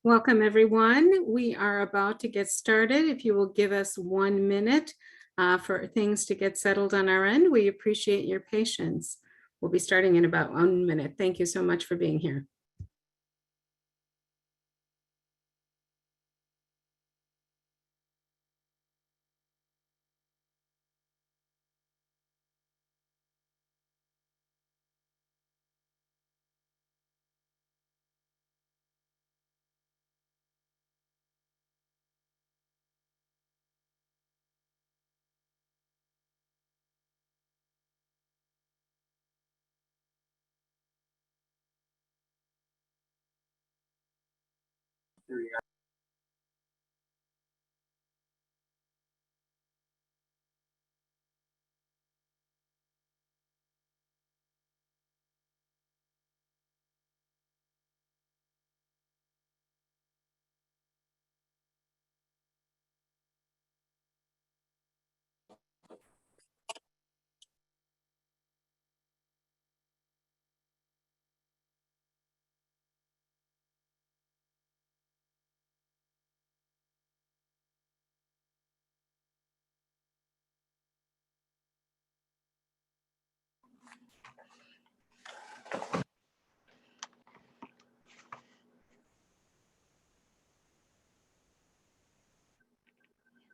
Welcome, everyone. We are about to get started. If you will give us 1 minute for things to get settled on our end, we appreciate your patience. We'll be starting in about 1 minute. Thank you so much for being here.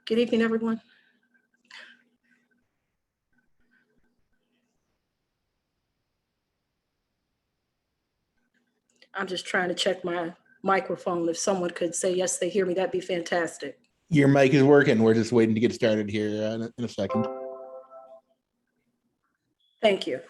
Good evening, everyone. I'm just trying to check my microphone. If someone could say yes, they hear me, that'd be fantastic. Your mic is working. We're just waiting to get started here in a second. Thank you.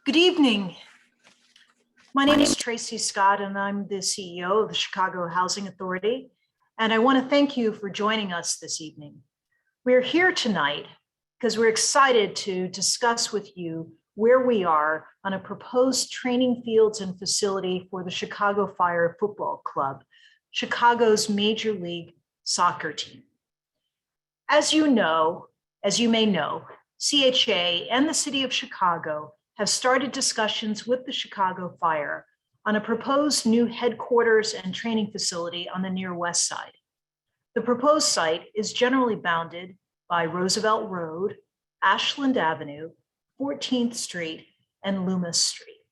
Good evening. My name is Tracy Scott, and I'm the CEO of the Chicago Housing Authority. And I want to thank you for joining us this evening. We're here tonight because we're excited to discuss with you where we are on a proposed training fields and facility for the Chicago Fire Football Club, Chicago's Major League Soccer team. As you may know, CHA and the City of Chicago have started discussions with the Chicago Fire on a proposed new headquarters and training facility on the near west side. The proposed site is generally bounded by Roosevelt Road, Ashland Avenue, 14th Street, and Loomis Street.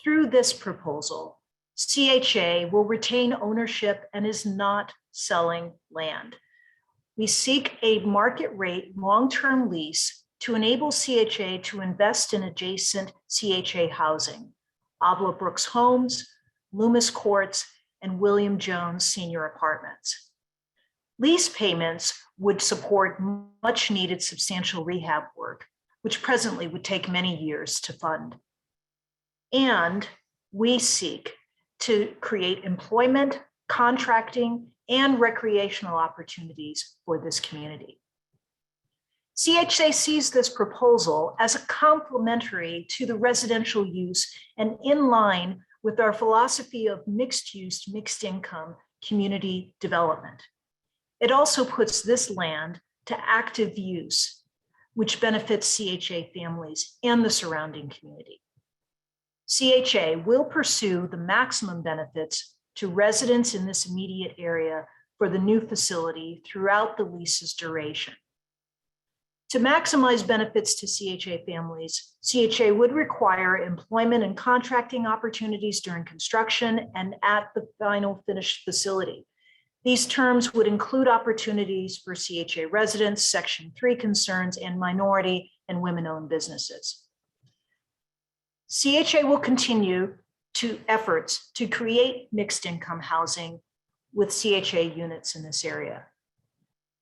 Through this proposal, CHA will retain ownership and is not selling land. We seek a market rate long-term lease to enable CHA to invest in adjacent CHA housing, Avila Brooks Homes, Loomis Courts, and William Jones Senior Apartments. Lease payments would support much needed substantial rehab work, which presently would take many years to fund. And we seek to create employment, contracting, and recreational opportunities for this community. CHA sees this proposal as a complementary to the residential use and in line with our philosophy of mixed use, mixed income community development. It also puts this land to active use, which benefits CHA families and the surrounding community. CHA will pursue the maximum benefits to residents in this immediate area for the new facility throughout the lease's duration. To maximize benefits to CHA families, CHA would require employment and contracting opportunities during construction and at the final finished facility. These terms would include opportunities for CHA residents, Section 3 concerns, and minority and women-owned businesses. CHA will continue efforts to create mixed income housing with CHA units in this area.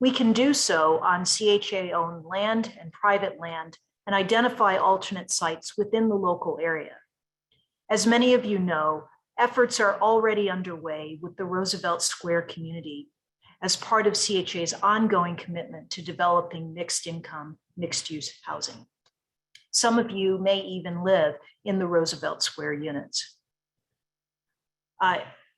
We can do so on CHA-owned land and private land and identify alternate sites within the local area. As many of you know, efforts are already underway with the Roosevelt Square community as part of CHA's ongoing commitment to developing mixed income, mixed use housing. Some of you may even live in the Roosevelt Square units.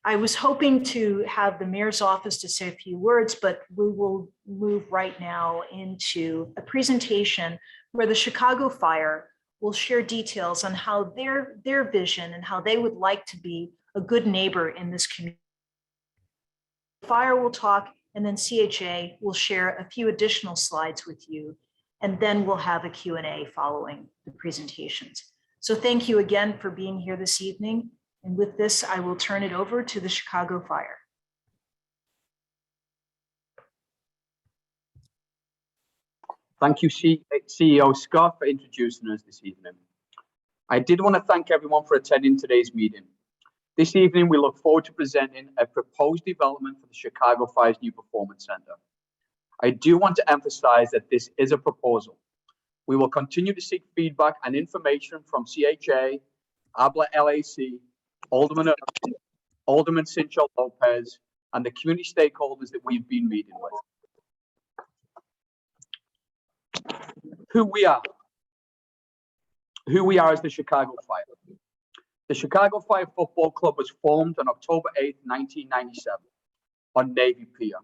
I was hoping to have the mayor's office to say a few words, but we will move right now into a presentation where the Chicago Fire will share details on how their vision and how they would like to be a good neighbor in this community. Fire will talk, and then CHA will share a few additional slides with you, and then we'll have a Q&A following the presentations. So thank you again for being here this evening. And with this, I will turn it over to the Chicago Fire. Thank you, CEO Scott, for introducing us this evening. I did want to thank everyone for attending today's meeting. This evening, we look forward to presenting a proposed development for the Chicago Fire's new performance center. I do want to emphasize that this is a proposal. We will continue to seek feedback and information from CHA, ABLA LAC, Alderman Irving, Alderman Cincho Lopez, and the community stakeholders that we've been meeting with. Who we are as the Chicago Fire. The Chicago Fire Football Club was formed on October 8, 1997 on Navy Pier.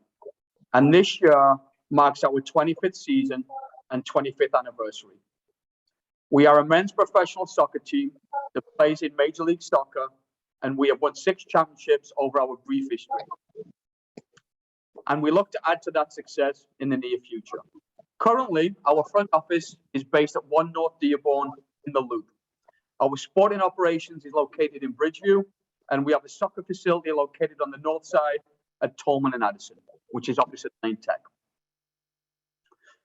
And this year marks our 25th season and 25th anniversary. We are a men's professional soccer team that plays in Major League Soccer, and we have won 6 championships over our brief history. And we look to add to that success in the near future. Currently, our front office is based at 1 North Dearborn in the Loop. Our sporting operations is located in Bridgeview, and we have a soccer facility located on the north side at Tolman and Addison, which is opposite Lane Tech.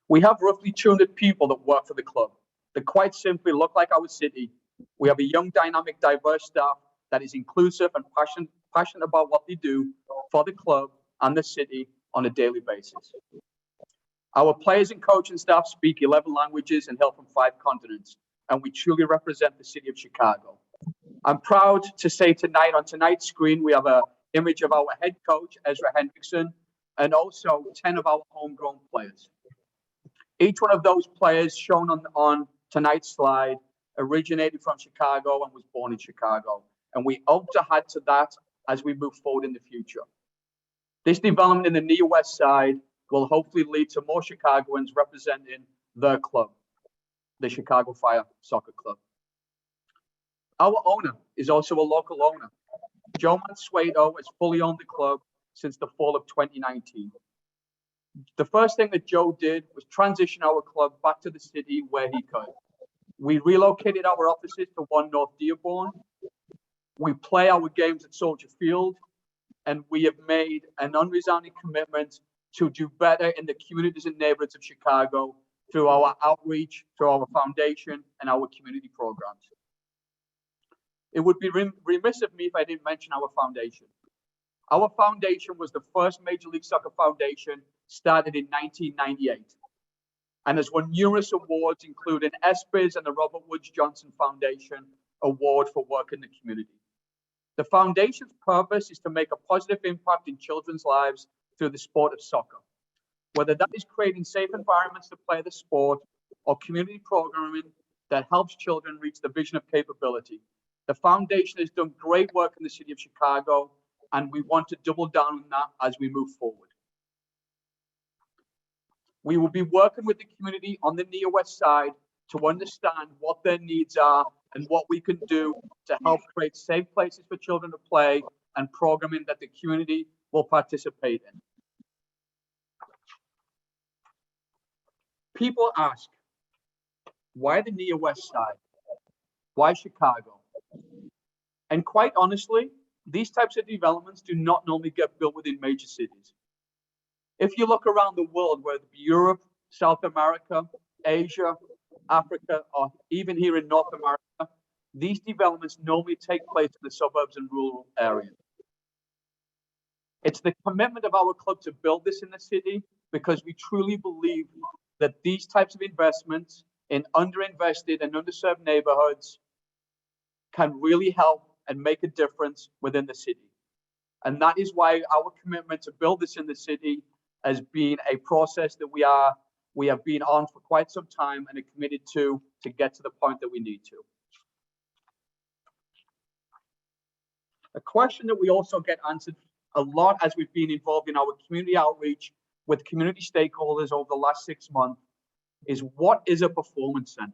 We have roughly 200 people that work for the club that quite simply look like our city. We have a young, dynamic, diverse staff that is inclusive and passionate about what they do for the club and the city on a daily basis. Our players and coaching staff speak 11 languages and hail from 5 continents, and we truly represent the city of Chicago. I'm proud to say tonight, on tonight's screen, we have an image of our head coach, Ezra Hendrickson, and also 10 of our homegrown players. Each one of those players shown on tonight's slide originated from Chicago and was born in Chicago. And we hope to add to that as we move forward in the future. This development in the near west side will hopefully lead to more Chicagoans representing their club, the Chicago Fire Soccer Club. Our owner is also a local owner. Joe Mansueto has fully owned the club since the fall of 2019. The first thing that Joe did was transition our club back to the city where he could. We relocated our offices to 1 North Dearborn. We play our games at Soldier Field, and we have made an unresounding commitment to do better in the communities and neighborhoods of Chicago through our outreach, through our foundation, and our community programs. It would be remiss of me if I didn't mention our foundation. Our foundation was the first Major League Soccer foundation started in 1998 and has won numerous awards, including ESPYs and the Robert Woods Johnson Foundation Award for work in the community. The foundation's purpose is to make a positive impact in children's lives through the sport of soccer, whether that is creating safe environments to play the sport or community programming that helps children reach the vision of capability. The foundation has done great work in the city of Chicago, and we want to double down on that as we move forward. We will be working with the community on the near west side to understand what their needs are and what we can do to help create safe places for children to play and programming that the community will participate in. People ask, why the near west side? Why Chicago? And quite honestly, these types of developments do not normally get built within major cities. If you look around the world, whether it be Europe, South America, Asia, Africa, or even here in North America, these developments normally take place in the suburbs and rural areas. It's the commitment of our club to build this in the city because we truly believe that these types of investments in underinvested and underserved neighborhoods can really help and make a difference within the city. And that is why our commitment to build this in the city has been a process that we have been on for quite some time and are committed to get to the point that we need to. A question that we also get answered a lot as we've been involved in our community outreach with community stakeholders over the last 6 months is, what is a performance center?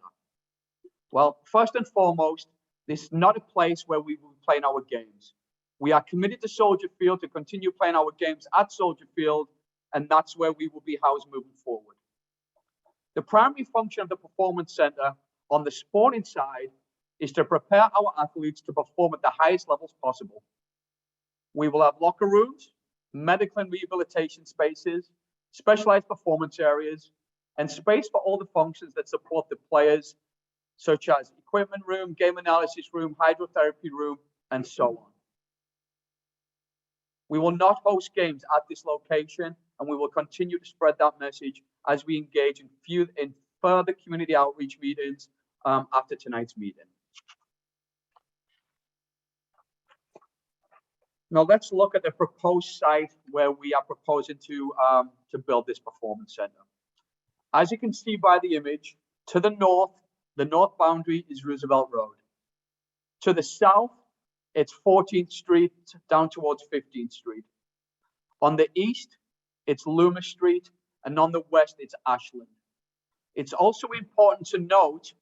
Well, first and foremost, this is not a place where we will be playing our games. We are committed to Soldier Field to continue playing our games at Soldier Field, and that's where we will be housed moving forward. The primary function of the Performance Center on the sporting side is to prepare our athletes to perform at the highest levels possible. We will have locker rooms, medical and rehabilitation spaces, specialized performance areas, and space for all the functions that support the players, such as equipment room, game analysis room, hydrotherapy room, and so on. We will not host games at this location, and we will continue to spread that message as we engage in further community outreach meetings after tonight's meeting. Now let's look at the proposed site where we are proposing to build this performance center. As you can see by the image, to the north boundary is Roosevelt Road. To the south, it's 14th Street down towards 15th Street. On the east, it's Loomis Street, and on the west, it's Ashland. It's also important to note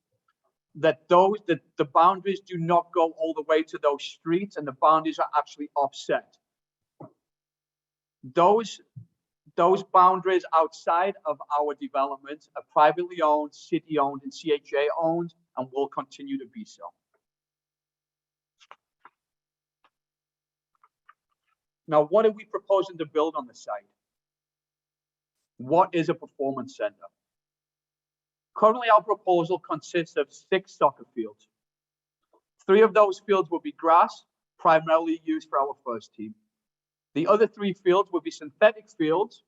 that the boundaries do not go all the way to those streets, and the boundaries are actually offset. Those boundaries outside of our development are privately owned, city owned, and CHA owned, and will continue to be so. Now, what are we proposing to build on the site? What is a performance center? Currently, our proposal consists of 6 soccer fields. 3 of those fields will be grass, primarily used for our first team. The other 3 fields will be synthetic fields,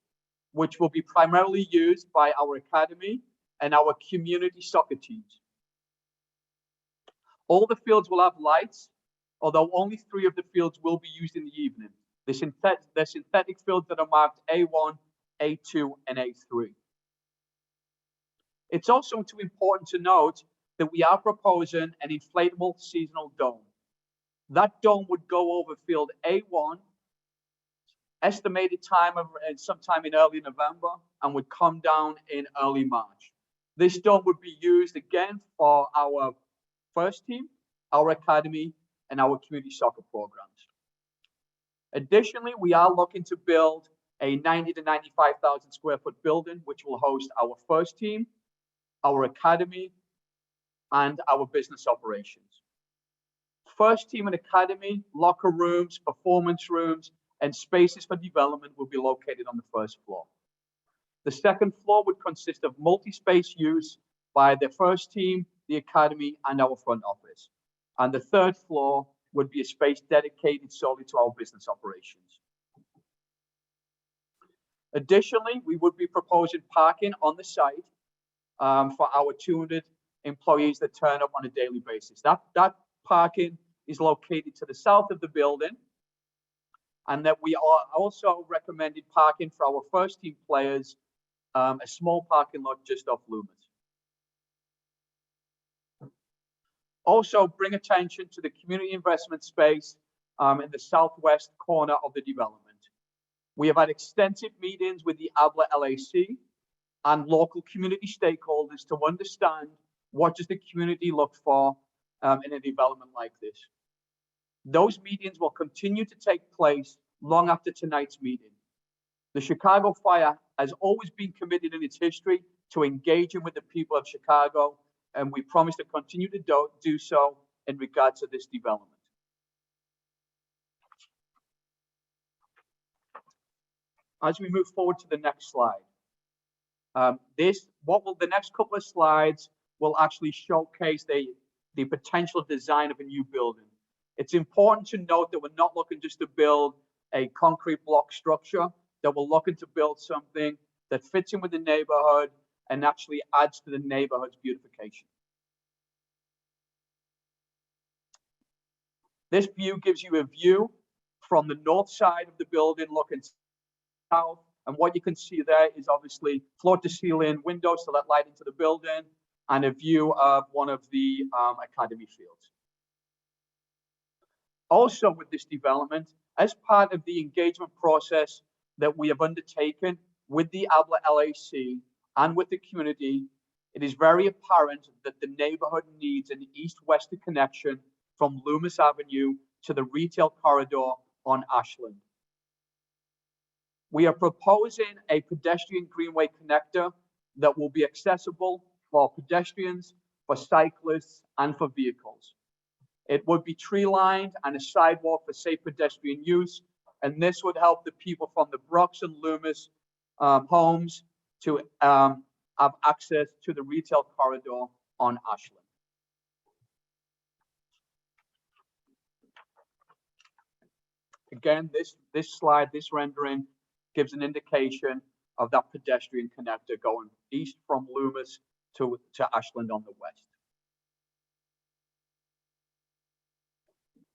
which will be primarily used by our academy and our community soccer teams. All the fields will have lights, although only 3 of the fields will be used in the evening. The synthetic fields that are marked A1, A2, and A3. It's also important to note that we are proposing an inflatable seasonal dome. That dome would go over field A1, estimated time of sometime in early November, and would come down in early March. This dome would be used again for our first team, our academy, and our community soccer programs. Additionally, we are looking to build a 90 to 95,000 square foot building, which will host our first team, our academy, and our business operations. First team and academy, locker rooms, performance rooms, and spaces for development will be located on the first floor. The second floor would consist of multi-space use by the first team, the academy, and our front office. And the third floor would be a space dedicated solely to our business operations. Additionally, we would be proposing parking on the site for our 200 employees that turn up on a daily basis. That parking is located to the south of the building, and that we are also recommended parking for our first team players, a small parking lot just off Loomis. Also, bring attention to the community investment space in the southwest corner of the development. We have had extensive meetings with the ABLA LAC and local community stakeholders to understand what does the community look for in a development like this. Those meetings will continue to take place long after tonight's meeting. The Chicago Fire has always been committed in its history to engaging with the people of Chicago, and we promise to continue to do so in regards to this development. As we move forward to the next slide, the next couple of slides will actually showcase the potential design of a new building. It's important to note that we're not looking just to build a concrete block structure, that we're looking to build something that fits in with the neighborhood and actually adds to the neighborhood's beautification. This view gives you a view from the north side of the building looking south, and what you can see there is obviously floor-to-ceiling windows to let light into the building and a view of one of the academy fields. Also with this development, as part of the engagement process that we have undertaken with the ABLA LAC and with the community, it is very apparent that the neighborhood needs an east-west connection from Loomis Avenue to the retail corridor on Ashland. We are proposing a pedestrian greenway connector that will be accessible for pedestrians, for cyclists, and for vehicles. It would be tree-lined and a sidewalk for safe pedestrian use, and this would help the people from the Brooks and Loomis homes to have access to the retail corridor on Ashland. Again, this slide, this rendering gives an indication of that pedestrian connector going east from Loomis to Ashland on the west.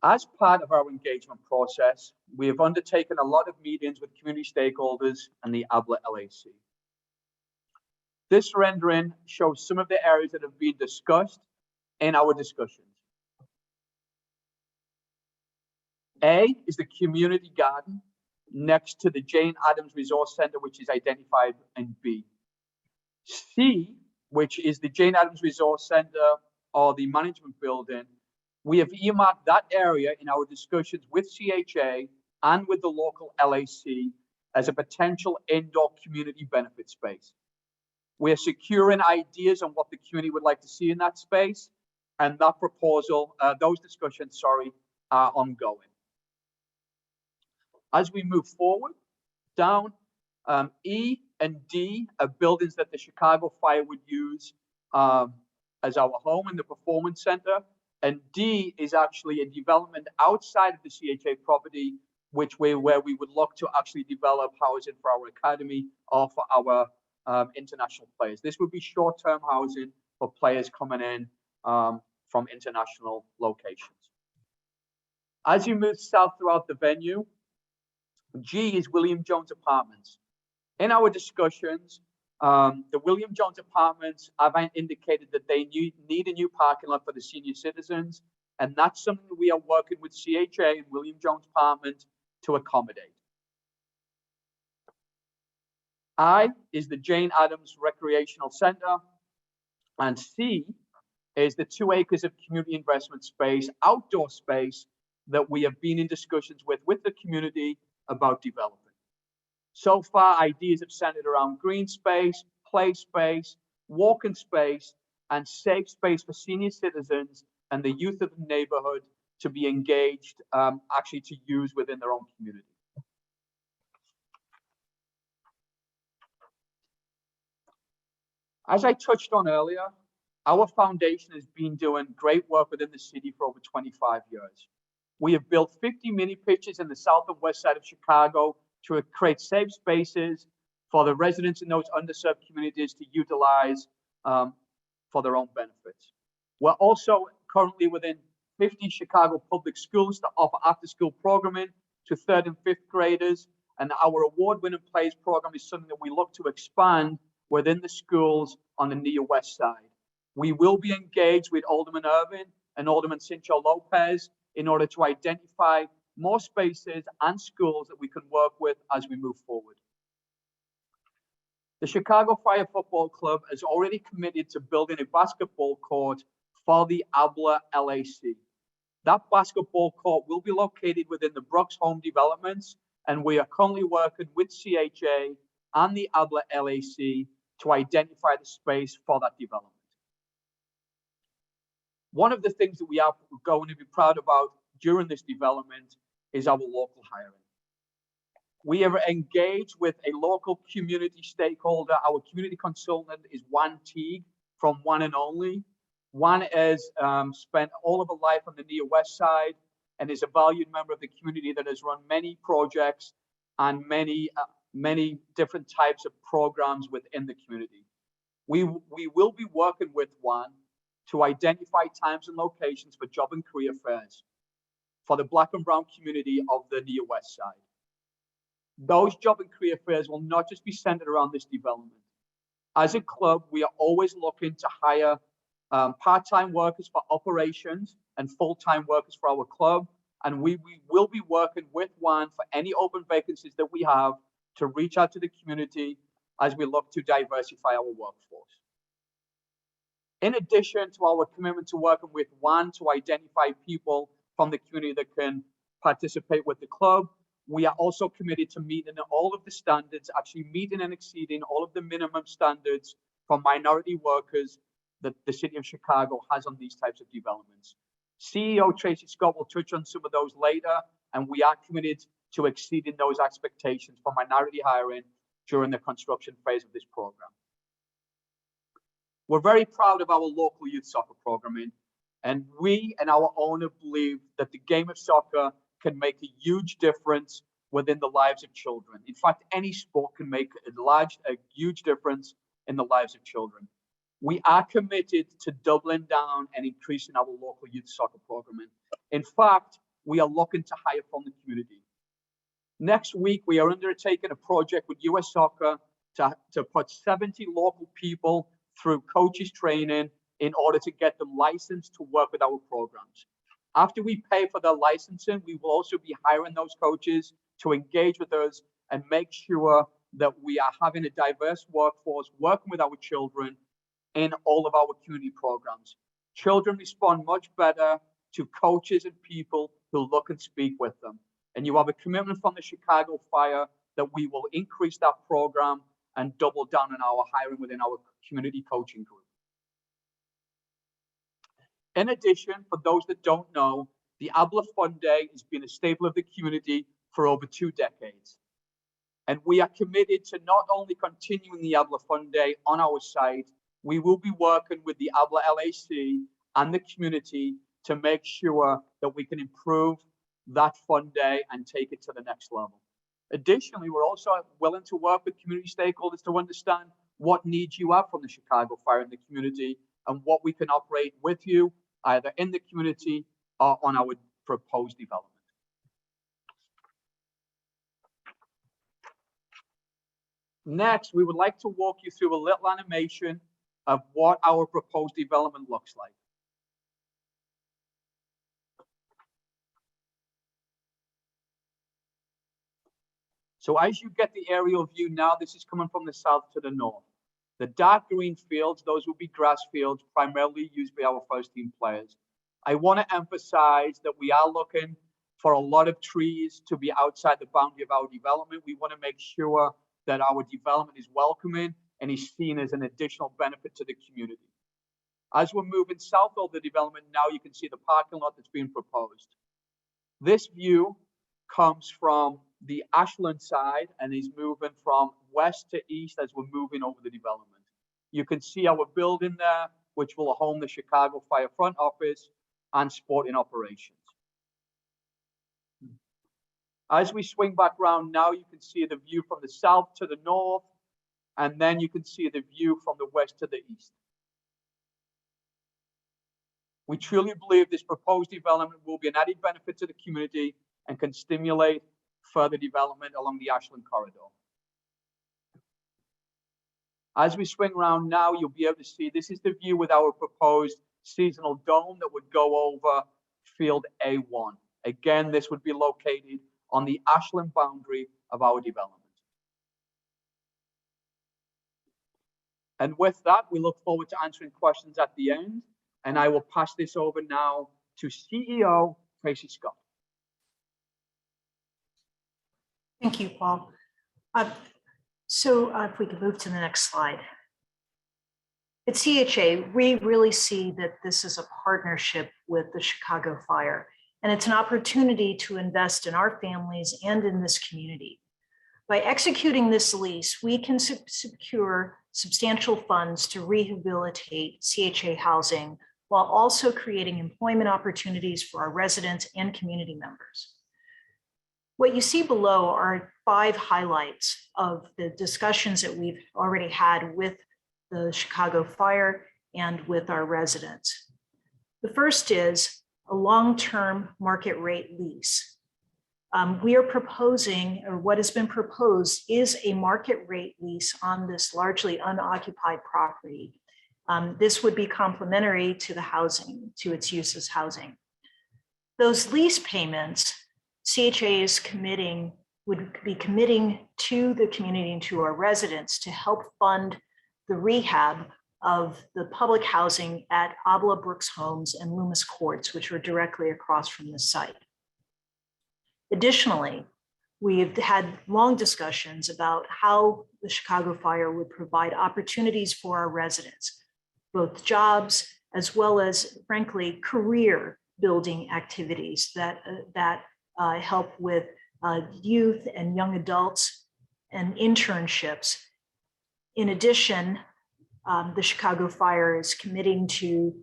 As part of our engagement process, we have undertaken a lot of meetings with community stakeholders and the ABLA LAC. This rendering shows some of the areas that have been discussed in our discussions. A is the community garden next to the Jane Addams Resource Center, which is identified in B. C, which is the Jane Addams Resource Center or the management building, we have earmarked that area in our discussions with CHA and with the local LAC as a potential indoor community benefit space. We are securing ideas on what the community would like to see in that space, and that proposal, those discussions, are ongoing. As we move forward down, E and D are buildings that the Chicago Fire would use as our home in the Performance Center. And D is actually a development outside of the CHA property, where we would look to actually develop housing for our academy or for our international players. This would be short-term housing for players coming in from international locations. As you move south throughout the venue, G is William Jones Apartments. In our discussions, the William Jones Apartments have indicated that they need a new parking lot for the senior citizens, and that's something we are working with CHA and William Jones Apartments to accommodate. I is the Jane Addams Recreational Center, and C is the 2 acres of community investment space, outdoor space, that we have been in discussions with the community about developing. So far, ideas have centered around green space, play space, walking space, and safe space for senior citizens and the youth of the neighborhood to be engaged, actually to use within their own community. As I touched on earlier, our foundation has been doing great work within the city for over 25 years. We have built 50 mini pitches in the south and west side of Chicago to create safe spaces for the residents in those underserved communities to utilize for their own benefits. We're also currently within 50 Chicago public schools to offer after-school programming to 3rd and 5th graders, and our award-winning plays program is something that we look to expand within the schools on the near west side. We will be engaged with Alderman Irvin and Alderman Cincho Lopez in order to identify more spaces and schools that we can work with as we move forward. The Chicago Fire Football Club has already committed to building a basketball court for the ABLA LAC. That basketball court will be located within the Brooks Home Developments, and we are currently working with CHA and the ABLA LAC to identify the space for that development. One of the things that we are going to be proud about during this development is our local hiring. We are engaged with a local community stakeholder. Our community consultant is Juan Teague from One and Only. Juan has spent all of her life on the near west side and is a valued member of the community that has run many projects and many different types of programs within the community. We will be working with Juan to identify times and locations for job and career fairs for the Black and brown community of the near west side. Those job and career fairs will not just be centered around this development. As a club, we are always looking to hire part-time workers for operations and full-time workers for our club. and we will be working with Juan for any open vacancies that we have to reach out to the community as we look to diversify our workforce. In addition to our commitment to working with Juan to identify people from the community that can participate with the club, we are also committed to meeting all of the standards, actually meeting and exceeding all of the minimum standards for minority workers that the city of Chicago has on these types of developments. CEO Tracy Scott will touch on some of those later, and we are committed to exceeding those expectations for minority hiring during the construction phase of this program. We're very proud of our local youth soccer programming, and we and our owner believe that the game of soccer can make a huge difference within the lives of children. In fact, any sport can make a huge difference in the lives of children. We are committed to doubling down and increasing our local youth soccer programming. In fact, we are looking to hire from the community. Next week, we are undertaking a project with US Soccer to put 70 local people through coaches training in order to get them licensed to work with our programs. After we pay for their licensing, we will also be hiring those coaches to engage with us and make sure that we are having a diverse workforce working with our children in all of our community programs. Children respond much better to coaches and people who look and speak with them. And you have a commitment from the Chicago Fire that we will increase that program and double down on our hiring within our community coaching group. In addition, for those that don't know, the ABLA Fund Day has been a staple of the community for over 2 decades. And we are committed to not only continuing the ABLA Fund Day on our site, we will be working with the ABLA LAC and the community to make sure that we can improve that fun day and take it to the next level. Additionally, we're also willing to work with community stakeholders to understand what needs you have from the Chicago Fire in the community and what we can operate with you, either in the community or on our proposed development. Next, we would like to walk you through a little animation of what our proposed development looks like. So as you get the aerial view now, this is coming from the south to the north. The dark green fields, those will be grass fields primarily used by our first team players. I want to emphasize that we are looking for a lot of trees to be outside the boundary of our development. We want to make sure that our development is welcoming and is seen as an additional benefit to the community. As we're moving south of the development, now you can see the parking lot that's being proposed. This view comes from the Ashland side and is moving from west to east as we're moving over the development. You can see our building there, which will home the Chicago Fire front office and sporting operations. As we swing back around now, you can see the view from the south to the north, and then you can see the view from the west to the east. We truly believe this proposed development will be an added benefit to the community and can stimulate further development along the Ashland corridor. As we swing around now, you'll be able to see this is the view with our proposed seasonal dome that would go over field A1. Again, this would be located on the Ashland boundary of our development. And with that, we look forward to answering questions at the end. And I will pass this over now to CEO Tracy Scott. Thank you, Paul. If we could move to the next slide. At CHA, we really see that this is a partnership with the Chicago Fire, and it's an opportunity to invest in our families and in this community. By executing this lease, we can secure substantial funds to rehabilitate CHA housing while also creating employment opportunities for our residents and community members. What you see below are 5 highlights of the discussions that we've already had with the Chicago Fire and with our residents. The first is a long-term market rate lease. We are proposing, or what has been proposed is a market rate lease on this largely unoccupied property. This would be complementary to the housing, to its use as housing. Those lease payments, CHA is would be committing to the community and to our residents to help fund the rehab of the public housing at Abla Brooks Homes and Loomis Courts, which are directly across from the site. Additionally, we've had long discussions about how the Chicago Fire would provide opportunities for our residents, both jobs as well as, frankly, career building activities that help with youth and young adults and internships. In addition, the Chicago Fire is committing to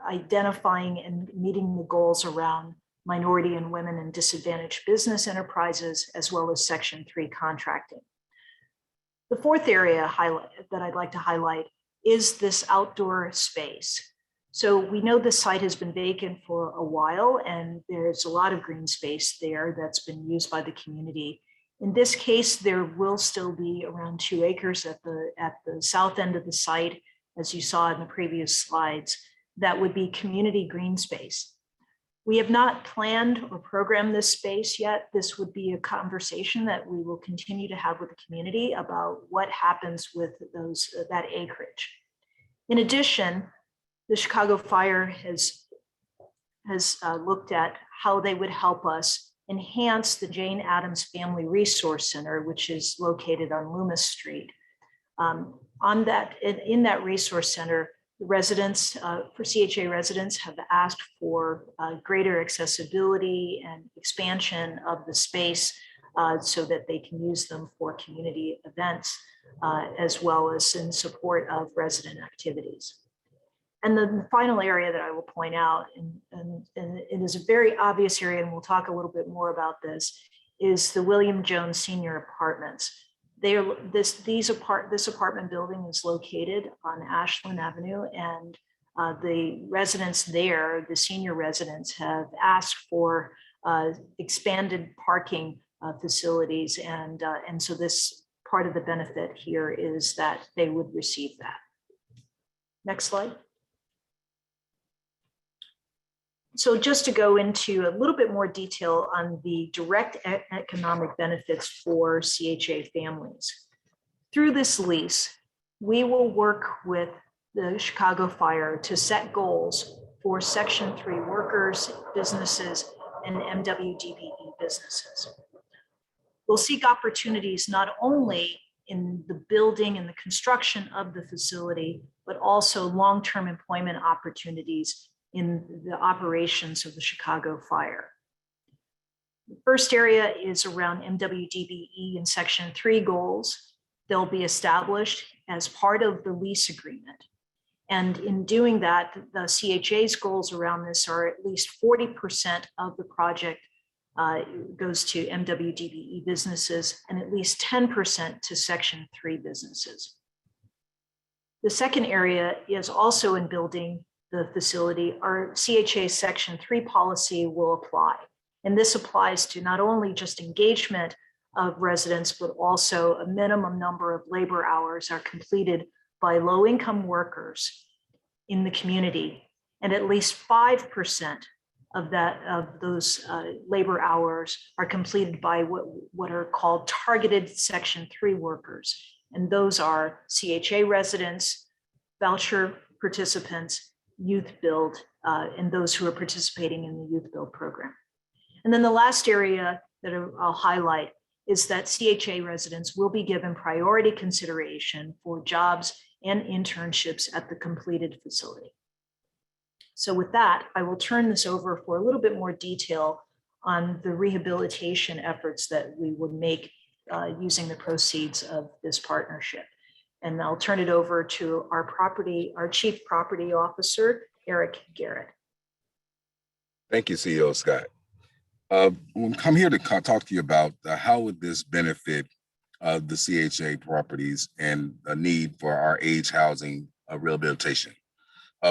identifying and meeting the goals around minority and women and disadvantaged business enterprises, as well as Section 3 contracting. The fourth area that I'd like to highlight is this outdoor space. So we know this site has been vacant for a while, and there's a lot of green space there that's been used by the community. In this case, there will still be around 2 acres at the south end of the site, as you saw in the previous slides, that would be community green space. We have not planned or programmed this space yet. This would be a conversation that we will continue to have with the community about what happens with that acreage. In addition, the Chicago Fire has looked at how they would help us enhance the Jane Addams Family Resource Center, which is located on Loomis Street. In that resource center, the residents, for CHA residents, have asked for greater accessibility and expansion of the space so that they can use them for community events, as well as in support of resident activities. And then the final area that I will point out, and it is a very obvious area, and we'll talk a little bit more about this, is the William Jones Senior Apartments. This apartment building is located on Ashland Avenue, and the residents there, the senior residents, have asked for expanded parking facilities, and so this part of the benefit here is that they would receive that. Next slide. So just to go into a little bit more detail on the direct economic benefits for CHA families. Through this lease, we will work with the Chicago Fire to set goals for Section 3 workers, businesses, and MWDBE businesses. We'll seek opportunities not only in the building and the construction of the facility, but also long-term employment opportunities in the operations of the Chicago Fire. The first area is around MWDBE and Section 3 goals. They'll be established as part of the lease agreement. And in doing that, the CHA's goals around this are at least 40% of the project goes to MWDBE businesses and at least 10% to Section 3 businesses. The second area is also in building the facility. Our CHA Section 3 policy will apply. And this applies to not only just engagement of residents, but also a minimum number of labor hours are completed by low-income workers in the community. And at least 5% of those labor hours are completed by what are called targeted Section 3 workers. And those are CHA residents, voucher participants, Youth Build, and those who are participating in the Youth Build program. And then the last area that I'll highlight is that CHA residents will be given priority consideration for jobs and internships at the completed facility. So with that, I will turn this over for a little bit more detail on the rehabilitation efforts that we would make using the proceeds of this partnership. And I'll turn it over to our Chief Property Officer, Eric Garrett. Thank you, CEO Scott. I'm here to talk to you about how would this benefit the CHA properties and a need for our age housing rehabilitation.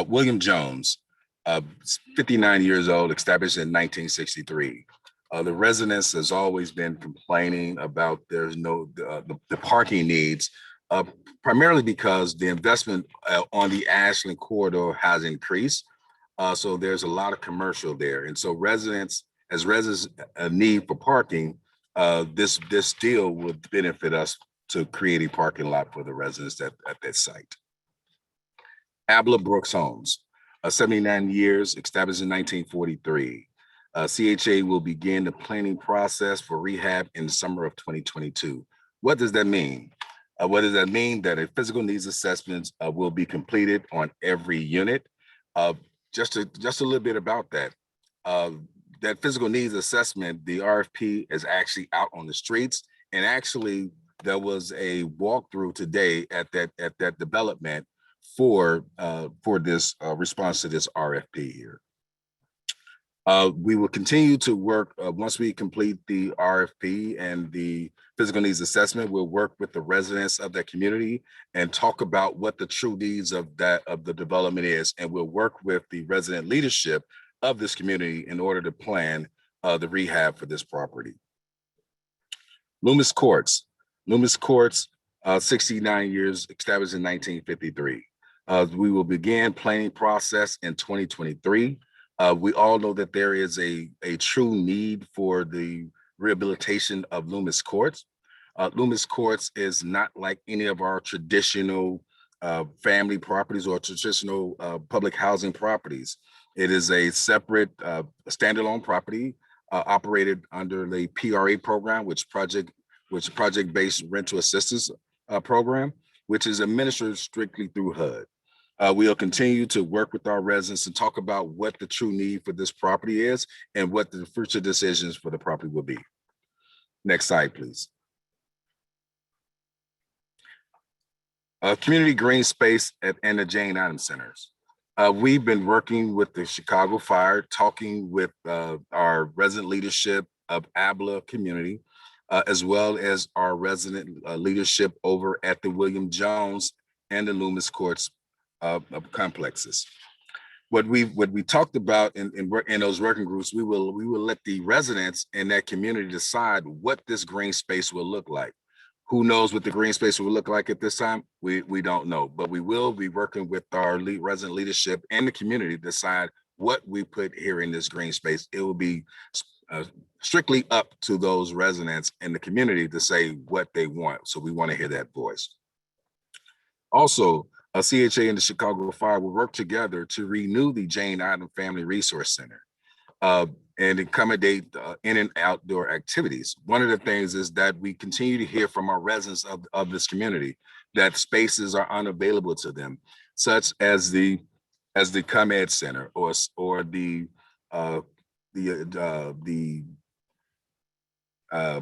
William Jones, 59 years old, established in 1963. The residents has always been complaining about there's the parking needs, primarily because the investment on the Ashland corridor has increased. So there's a lot of commercial there. And so residents need for parking, this deal would benefit us to create a parking lot for the residents at that site. Abla Brooks Homes, 79 years, established in 1943. CHA will begin the planning process for rehab in the summer of 2022. What does that mean? What does that mean? That a physical needs assessment will be completed on every unit. Just a little bit about that. That physical needs assessment, the RFP is actually out on the streets, and actually there was a walkthrough today at that development for this response to this RFP here. We will continue to work once we complete the RFP and the physical needs assessment. We'll work with the residents of that community and talk about what the true needs of the development is, and we'll work with the resident leadership of this community in order to plan the rehab for this property. Loomis Courts, 69 years, established in 1953. We will begin planning process in 2023. We all know that there is a true need for the rehabilitation of Loomis Courts. Loomis Courts is not like any of our traditional family properties or traditional public housing properties. It is a separate standalone property operated under the PRA program, which project-based rental assistance program, which is administered strictly through HUD. We'll continue to work with our residents and talk about what the true need for this property is and what the future decisions for the property will be. Next slide, please. Community green space and the Jane Addams Centers. We've been working with the Chicago Fire, talking with our resident leadership of ABLA community, as well as our resident leadership over at the William Jones and the Loomis Courts complexes. What we talked about in those working groups, we will let the residents in that community decide what this green space will look like. Who knows what the green space will look like at this time? We don't know, but we will be working with our resident leadership and the community to decide what we put here in this green space. It will be strictly up to those residents in the community to say what they want. So we want to hear that voice. Also, CHA and the Chicago Fire will work together to renew the Jane Addams Family Resource Center and accommodate in and outdoor activities. One of the things is that we continue to hear from our residents of this community that spaces are unavailable to them, such as the ComEd Center or the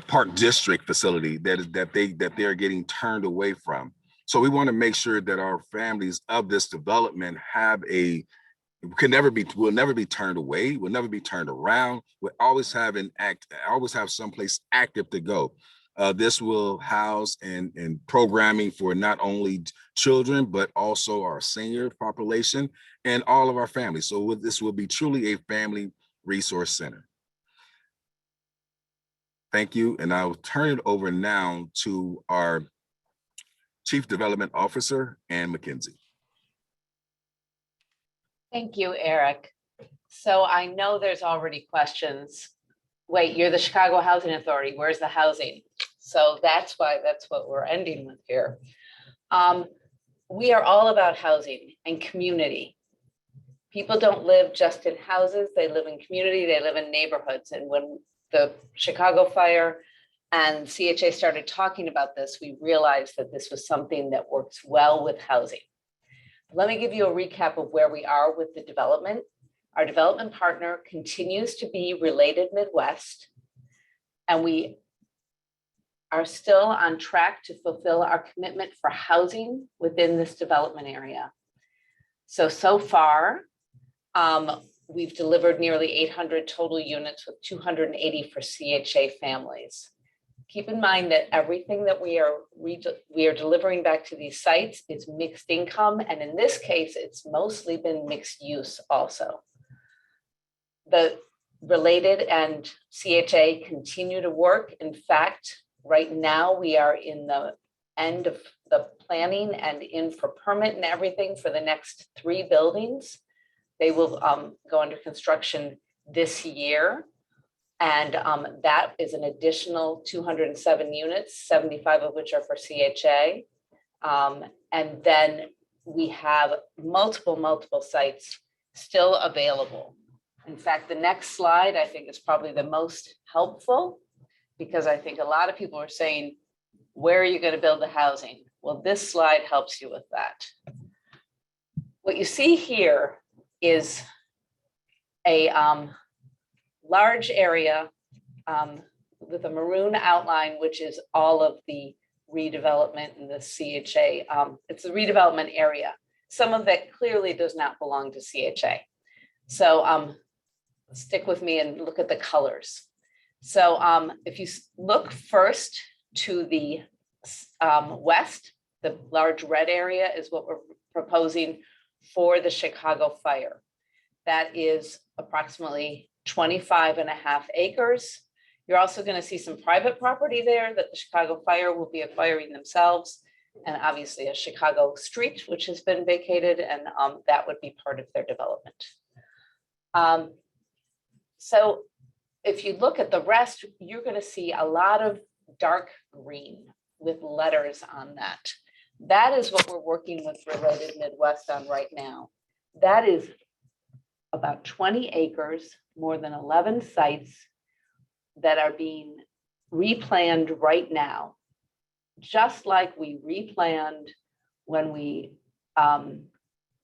Park District facility that they're getting turned away from. So we want to make sure that our families of this development will never be turned away, will never be turned around. We'll always have someplace active to go. This will house and programming for not only children, but also our senior population and all of our families. So this will be truly a family resource center. Thank you. And I'll turn it over now to our Chief Development Officer, Ann McKenzie. Thank you, Eric. So I know there's already questions. Wait, you're the Chicago Housing Authority. Where's the housing? So that's what we're ending with here. We are all about housing and community. People don't live just in houses. They live in community. They live in neighborhoods. And when the Chicago Fire and CHA started talking about this, we realized that this was something that works well with housing. Let me give you a recap of where we are with the development. Our development partner continues to be Related Midwest, and we are still on track to fulfill our commitment for housing within this development area. So far, we've delivered nearly 800 total units with 280 for CHA families. Keep in mind that everything that we are delivering back to these sites is mixed income. And in this case, it's mostly been mixed use also. The Related and CHA continue to work. In fact, right now we are in the end of the planning and in for permit and everything for the next 3 buildings. They will go under construction this year. And that is an additional 207 units, 75 of which are for CHA. And then we have multiple sites still available. In fact, the next slide, I think, is probably the most helpful, because I think a lot of people are saying, where are you going to build the housing? Well, this slide helps you with that. What you see here is a large area with a maroon outline, which is all of the redevelopment in the CHA. It's the redevelopment area. Some of that clearly does not belong to CHA. So stick with me and look at the colors. So if you look first to the west, the large red area is what we're proposing for the Chicago Fire. That is approximately 25.5 acres. You're also going to see some private property there that the Chicago Fire will be acquiring themselves, and obviously a Chicago street, which has been vacated, and that would be part of their development. So if you look at the rest, you're going to see a lot of dark green with letters on that. That is what we're working with Related Midwest on right now. That is about 20 acres, more than 11 sites that are being replanned right now, just like we replanned when we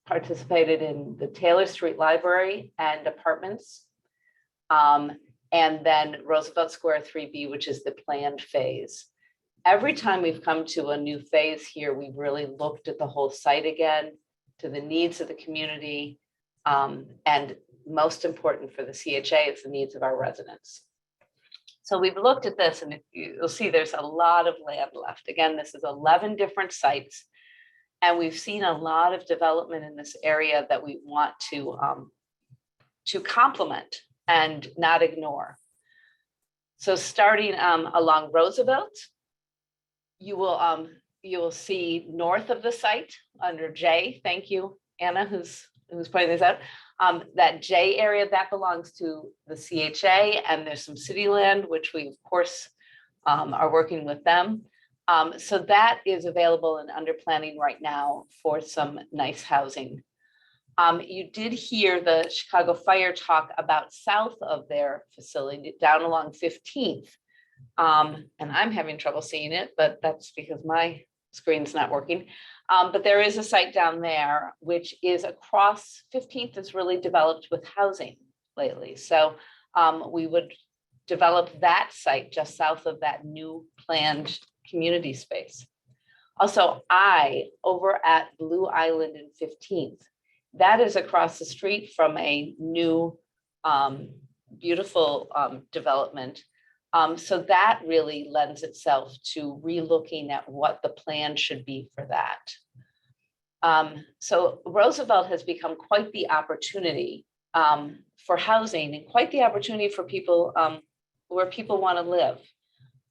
participated in the Taylor Street Library and apartments, and then Roosevelt Square 3B, which is the planned phase. Every time we've come to a new phase here, we've really looked at the whole site again, to the needs of the community, and most important for the CHA, it's the needs of our residents. So we've looked at this, and you'll see there's a lot of land left. Again, this is 11 different sites, and we've seen a lot of development in this area that we want to complement and not ignore. So starting along Roosevelt, you will see north of the site under J. Thank you, Anna, who's pointing this out. That J area, that belongs to the CHA, and there's some city land, which we of course are working with them. So that is available and under planning right now for some nice housing. You did hear the Chicago Fire talk about south of their facility, down along 15th. And I'm having trouble seeing it, but that's because my screen's not working. But there is a site down there, which is across 15th, is really developed with housing lately. So we would develop that site just south of that new planned community space. Also, over at Blue Island in 15th, that is across the street from a new beautiful development. So that really lends itself to relooking at what the plan should be for that. So Roosevelt has become quite the opportunity for housing, and quite the opportunity for people where people want to live.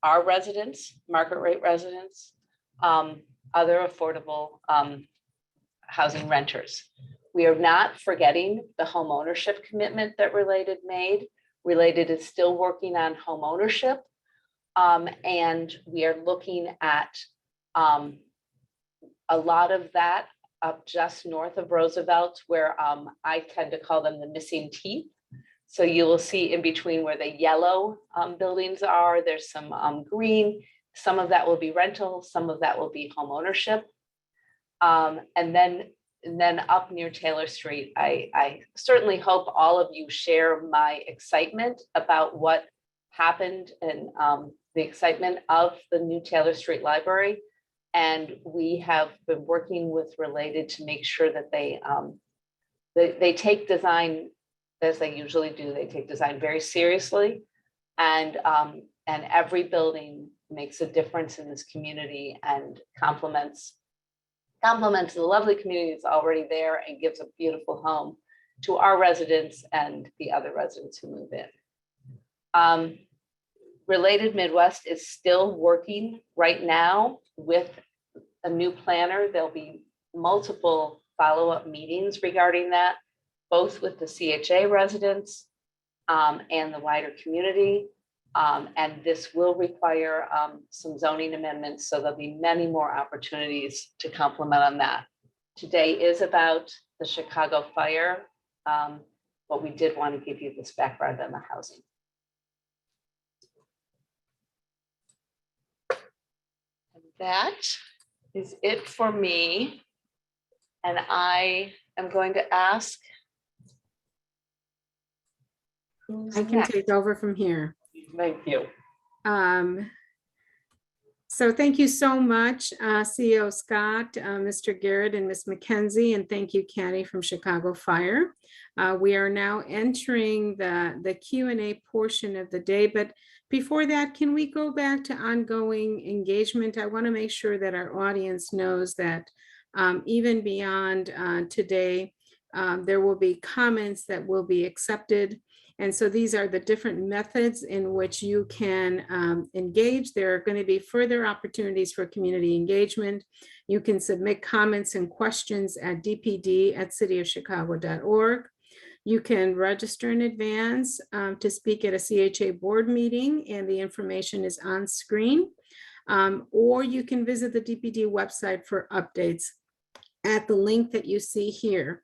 Our residents, market rate residents, other affordable housing renters. We are not forgetting the home ownership commitment that Related made. Related is still working on home ownership, and we are looking at a lot of that up just north of Roosevelt, where I tend to call them the missing teeth. So you will see in between where the yellow buildings are, there's some green. Some of that will be rental, some of that will be home ownership. And then up near Taylor Street, I certainly hope all of you share my excitement about what happened and the excitement of the new Taylor Street Library. And we have been working with Related to make sure that they take design, as they usually do. They take design very seriously, and every building makes a difference in this community and complements the lovely community that's already there and gives a beautiful home to our residents and the other residents who move in. Related Midwest is still working right now with a new planner. There'll be multiple follow-up meetings regarding that. both with the CHA residents and the wider community. And this will require some zoning amendments, so there'll be many more opportunities to complement on that. Today is about the Chicago fire, but we did want to give you this background on the housing. And that is it for me. And I am going to ask. Who's I can next? take over from here. Thank you. So thank you so much, CEO Scott, Mr. Garrett, and Ms. McKenzie, and thank you, Kathy from Chicago Fire. We are now entering the Q&A portion of the day, but before that, can we go back to ongoing engagement? I want to make sure that our audience knows that even beyond today, there will be comments that will be accepted. And so these are the different methods in which you can engage. There are going to be further opportunities for community engagement. You can submit comments and questions at dpd@cityofchicago.org. You can register in advance to speak at a CHA board meeting, and the information is on screen. Or you can visit the DPD website for updates at the link that you see here.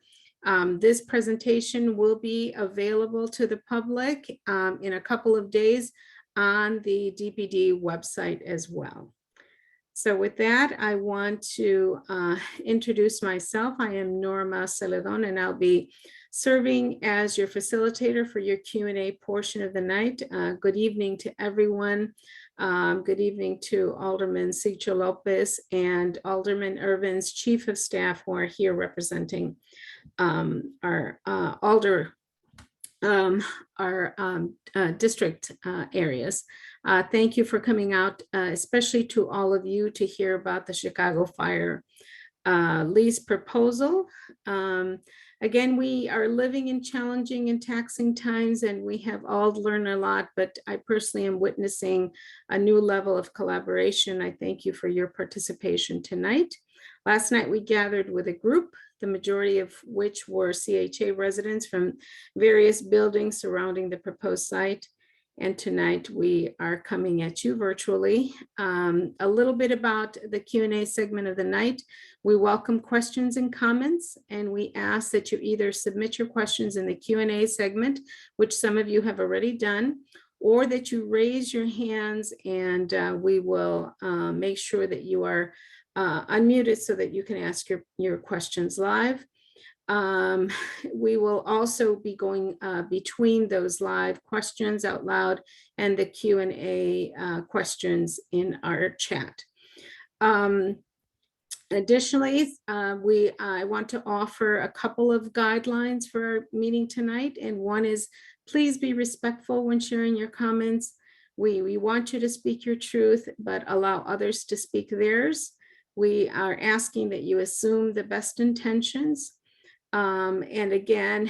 This presentation will be available to the public in a couple of days on the DPD website as well. So with that, I want to introduce myself. I am Norma Celedon, and I'll be serving as your facilitator for your Q&A portion of the night. Good evening to everyone. Good evening to Alderman Sigcho Lopez and Alderman Irvin's Chief of Staff, who are here representing our district areas. Thank you for coming out, especially to all of you, to hear about the Chicago Fire lease proposal. Again, we are living in challenging and taxing times, and we have all learned a lot, but I personally am witnessing a new level of collaboration. I thank you for your participation tonight. Last night, we gathered with a group, the majority of which were CHA residents from various buildings surrounding the proposed site. And tonight we are coming at you virtually. A little bit about the Q&A segment of the night. We welcome questions and comments, and we ask that you either submit your questions in the Q&A segment, which some of you have already done, or that you raise your hands, and we will make sure that you are unmuted so that you can ask your questions live. We will also be going between those live questions out loud and the Q&A questions in our chat. Additionally, I want to offer a couple of guidelines for our meeting tonight, and one is please be respectful when sharing your comments. We want you to speak your truth, but allow others to speak theirs. We are asking that you assume the best intentions. And again,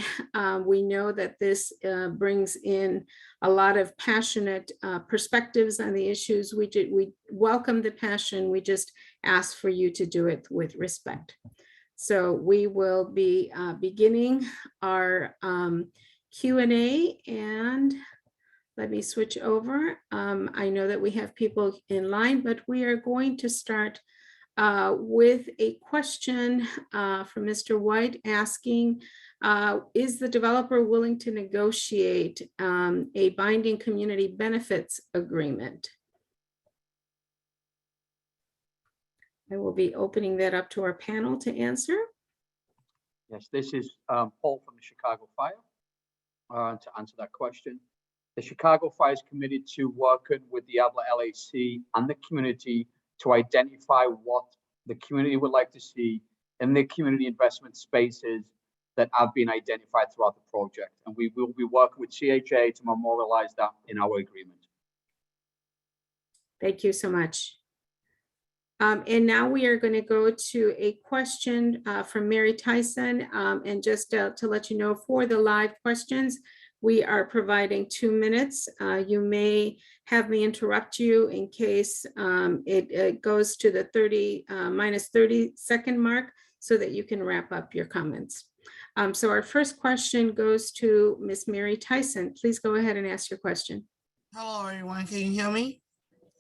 we know that this brings in a lot of passionate perspectives on the issues. We welcome the passion. We just ask for you to do it with respect. So we will be beginning our Q&A, and let me switch over. I know that we have people in line, but we are going to start with a question from Mr. White asking, is the developer willing to negotiate a binding community benefits agreement? I will be opening that up to our panel to answer. Yes, this is Paul from the Chicago Fire. To answer that question, the Chicago Fire is committed to working with the Diablo LAC and the community to identify what the community would like to see in the community investment spaces that have been identified throughout the project. And we will be working with CHA to memorialize that in our agreement. Thank you so much. And now we are going to go to a question from Mary Tyson. And just to let you know, for the live questions, we are providing 2 minutes. You may have me interrupt you in case it goes to the minus 30 second mark. so that you can wrap up your comments. So our first question goes to Miss Mary Tyson. Please go ahead and ask your question. Hello, everyone. Can you hear me?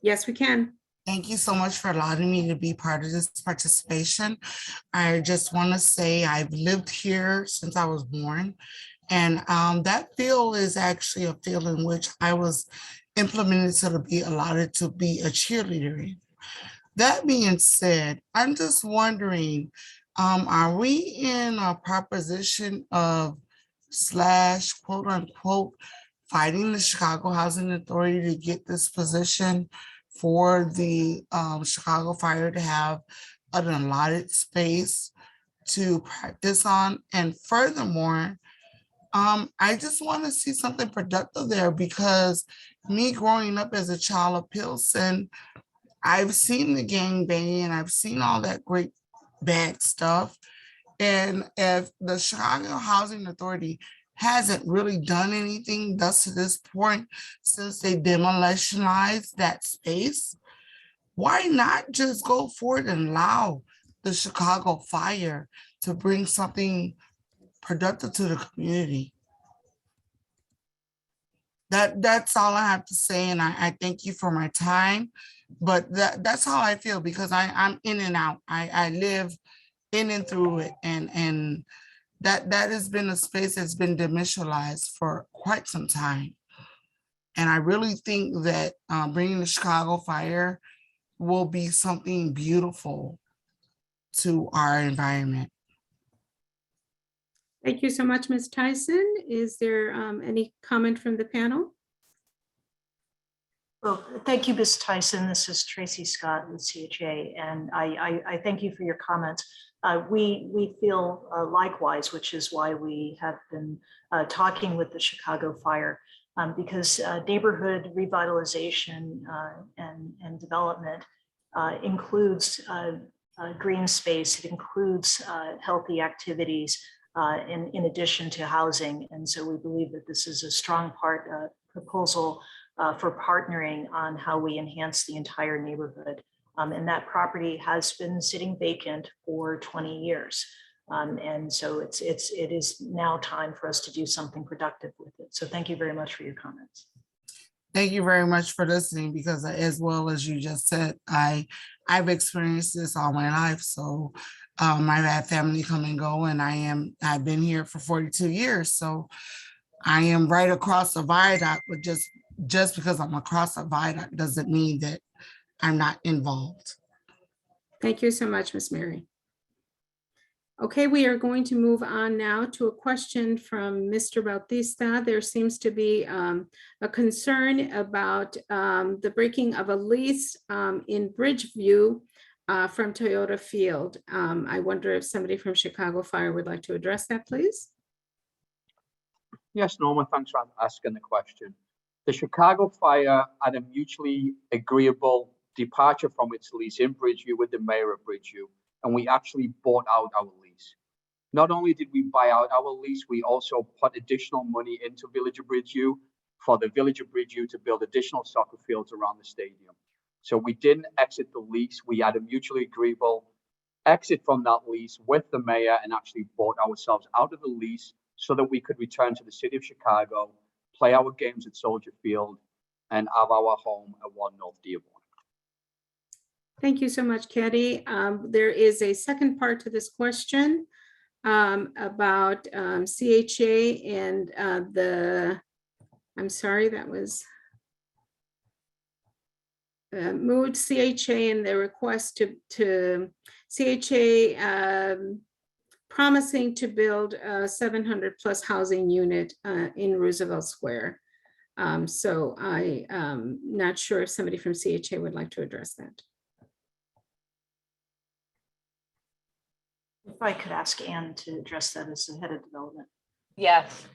Yes, we can. Thank you so much for allowing me to be part of this participation. I just want to say I've lived here since I was born. And that field is actually a field in which I was implemented to be allotted to be a cheerleader in. That being said, I'm just wondering, are we in a proposition of / quote unquote fighting the Chicago Housing Authority to get this position for the Chicago Fire to have an allotted space to practice on? And furthermore, I just want to see something productive there, because me growing up as a child of Pilsen, I've seen the gangbanging and I've seen all that great bad stuff. And if the Chicago Housing Authority hasn't really done anything thus to this point since they demolitionized that space, why not just go forward and allow the Chicago Fire to bring something productive to the community? That's all I have to say, and I thank you for my time. But that's how I feel, because I'm in and out. I live in and through it, and that has been a space that's been demilitarized for quite some time. And I really think that bringing the Chicago Fire will be something beautiful to our environment. Thank you so much, Ms. Tyson. Is there any comment from the panel? Well, thank you, Ms. Tyson. This is Tracy Scott with CHA, and I thank you for your comments. We feel likewise, which is why we have been talking with the Chicago Fire, because neighborhood revitalization and development includes green space. It includes healthy activities in addition to housing. And so we believe that this is a strong proposal for partnering on how we enhance the entire neighborhood. And that property has been sitting vacant for 20 years. And so it is now time for us to do something productive with it. So thank you very much for your comments. Thank you very much for listening, because as well as you just said, I've experienced this all my life. So I've had family come and go, and I've been here for 42 years. So I am right across the viaduct, but just because I'm across the viaduct doesn't mean that I'm not involved. Thank you so much, Ms. Mary. Okay, we are going to move on now to a question from Mr. Bautista. There seems to be a concern about the breaking of a lease in Bridgeview from Toyota Field. I wonder if somebody from Chicago Fire would like to address that, please. Yes, Norma, thanks for asking the question. The Chicago Fire had a mutually agreeable departure from its lease in Bridgeview with the mayor of Bridgeview, and we actually bought out our lease. Not only did we buy out our lease, we also put additional money into Village of Bridgeview for the Village of Bridgeview to build additional soccer fields around the stadium. So we didn't exit the lease. We had a mutually agreeable exit from that lease with the mayor and actually bought ourselves out of the lease so that we could return to the city of Chicago, play our games at Soldier Field, and have our home at 1 North Dearborn. Thank you so much, Katie. There is a second part to this question about CHA and I'm sorry, that was moved CHA and the request to CHA promising to build a 700 plus housing unit in Roosevelt Square. So I'm not sure if somebody from CHA would like to address that. If I could ask Anne to address that as the head of development. Yes.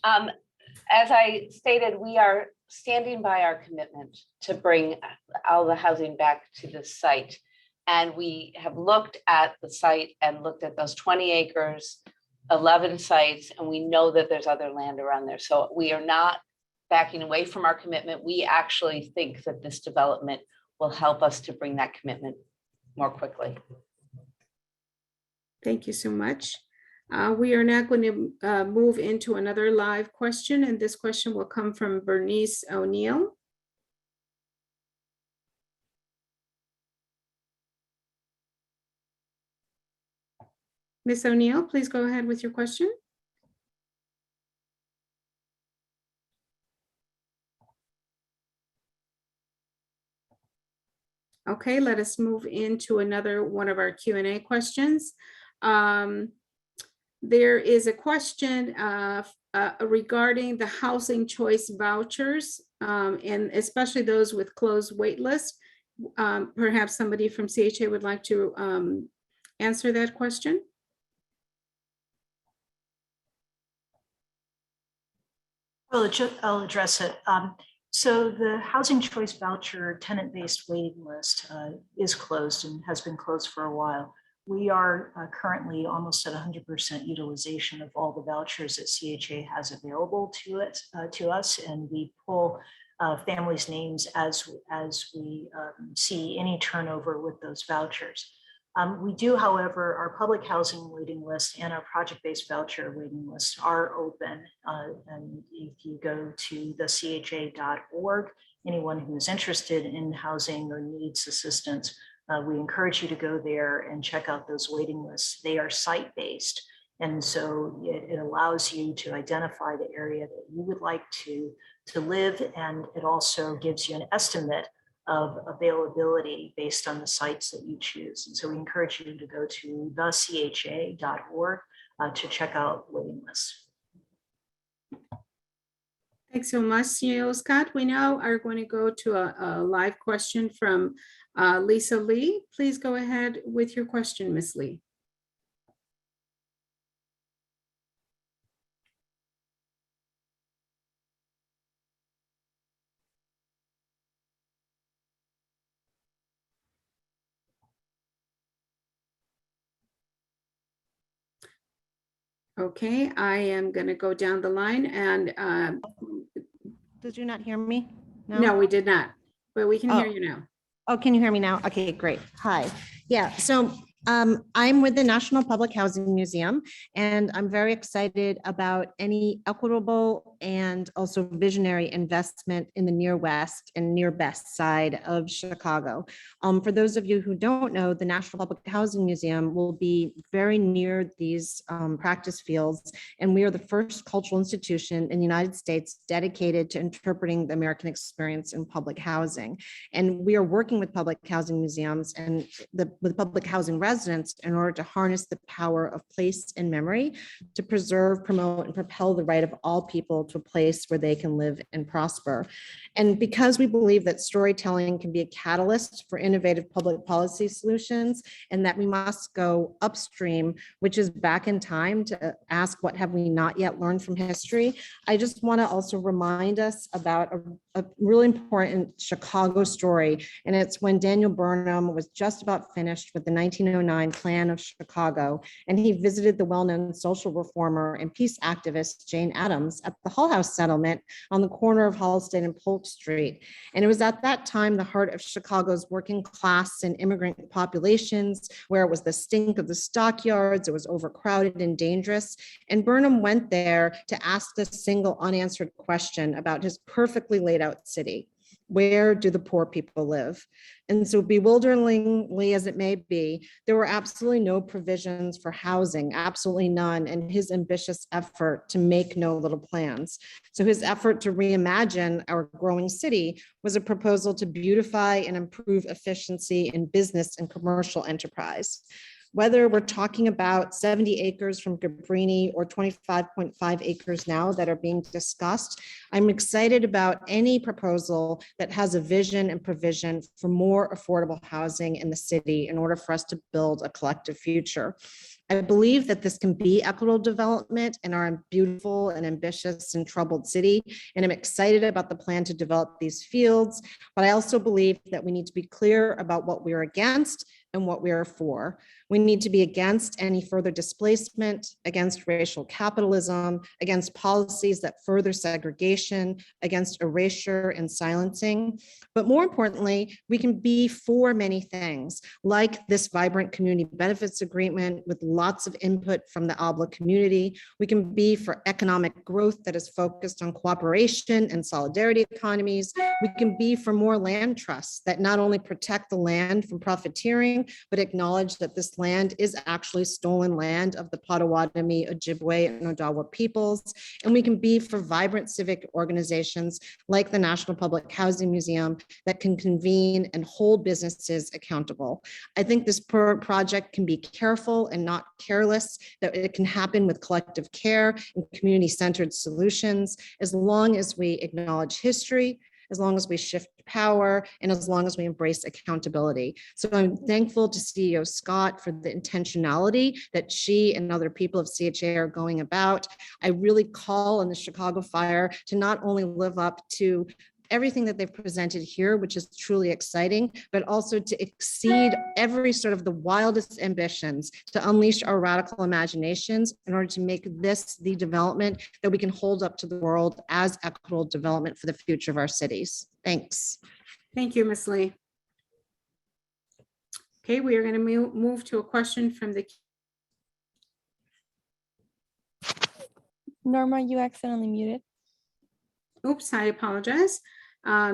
As I stated, we are standing by our commitment to bring all the housing back to the site. And we have looked at the site and looked at those 20 acres, 11 sites, and we know that there's other land around there. So we are not backing away from our commitment. We actually think that this development will help us to bring that commitment more quickly. Thank you so much. We are now going to move into another live question, and this question will come from Bernice O'Neill. Ms. O'Neill, please go ahead with your question. Okay, let us move into another one of our Q&A questions. There is a question regarding the housing choice vouchers, and especially those with closed wait list. Perhaps somebody from CHA would like to answer that question. I'll address it. So the housing choice voucher tenant-based waiting list is closed and has been closed for a while. We are currently almost at 100% utilization of all the vouchers that CHA has available to us, and we pull families' names as we see any turnover with those vouchers. We do, however, our public housing waiting list and our project-based voucher waiting list are open. And if you go to the CHA.org, anyone who's interested in housing or needs assistance, we encourage you to go there and check out those waiting lists. They are site-based. And so it allows you to identify the area that you would like to live. And it also gives you an estimate of availability based on the sites that you choose. And so we encourage you to go to thecha.org to check out waiting lists. Thanks so much, CEO Scott. We now are going to go to a live question from Lisa Lee. Please go ahead with your question, Ms. Lee. Okay, I am going to go down the line and Did you not hear me? no, we did not, but we can hear you now. Oh, can you hear me now? Okay, great. Hi. Yeah, so I'm with the National Public Housing Museum, and I'm very excited about any equitable and also visionary investment in the near west and near best side of Chicago. For those of you who don't know, the National Public Housing Museum will be very near these practice fields, and we are the first cultural institution in the United States dedicated to interpreting the American experience in public housing. And we are working with public housing museums and with public housing residents in order to harness the power of place and memory to preserve, promote, and propel the right of all people to a place where they can live and prosper. And because we believe that storytelling can be a catalyst for innovative public policy solutions, and that we must go upstream, which is back in time, to ask what have we not yet learned from history, I just want to also remind us about a really important Chicago story. And it's when Daniel Burnham was just about finished with the 1909 Plan of Chicago, and he visited the well-known social reformer and peace activist Jane Addams at the Hull House settlement on the corner of Halsted and Polk Street. And it was at that time the heart of Chicago's working class and immigrant populations, where it was the stink of the stockyards, it was overcrowded and dangerous. And Burnham went there to ask the single unanswered question about his perfectly laid out city. Where do the poor people live? And so, bewilderingly as it may be, there were absolutely no provisions for housing, absolutely none, and his ambitious effort to make no little plans. So his effort to reimagine our growing city was a proposal to beautify and improve efficiency in business and commercial enterprise. Whether we're talking about 70 acres from Cabrini or 25.5 acres now that are being discussed, I'm excited about any proposal that has a vision and provision for more affordable housing in the city in order for us to build a collective future. I believe that this can be equitable development in our beautiful and ambitious and troubled city, and I'm excited about the plan to develop these fields, but I also believe that we need to be clear about what we're against and what we are for. We need to be against any further displacement, against racial capitalism, against policies that further segregation, against erasure and silencing. But more importantly, we can be for many things, like this vibrant community benefits agreement with lots of input from the ABLA community. We can be for economic growth that is focused on cooperation and solidarity economies. We can be for more land trusts that not only protect the land from profiteering, but acknowledge that this land is actually stolen land of the Potawatomi, Ojibwe, and Odawa peoples. And we can be for vibrant civic organizations like the National Public Housing Museum that can convene and hold businesses accountable. I think this project can be careful and not careless, that it can happen with collective care and community-centered solutions, as long as we acknowledge history, as long as we shift power, and as long as we embrace accountability. So I'm thankful to CEO Scott for the intentionality that she and other people of CHA are going about. I really call on the Chicago Fire to not only live up to everything that they've presented here, which is truly exciting, but also to exceed every sort of the wildest ambitions, to unleash our radical imaginations in order to make this the development that we can hold up to the world as equitable development for the future of our cities. Thanks. Thank you, Ms. Lee. Okay, we are going to move to a question from the, Norma, you accidentally muted. oops, I apologize.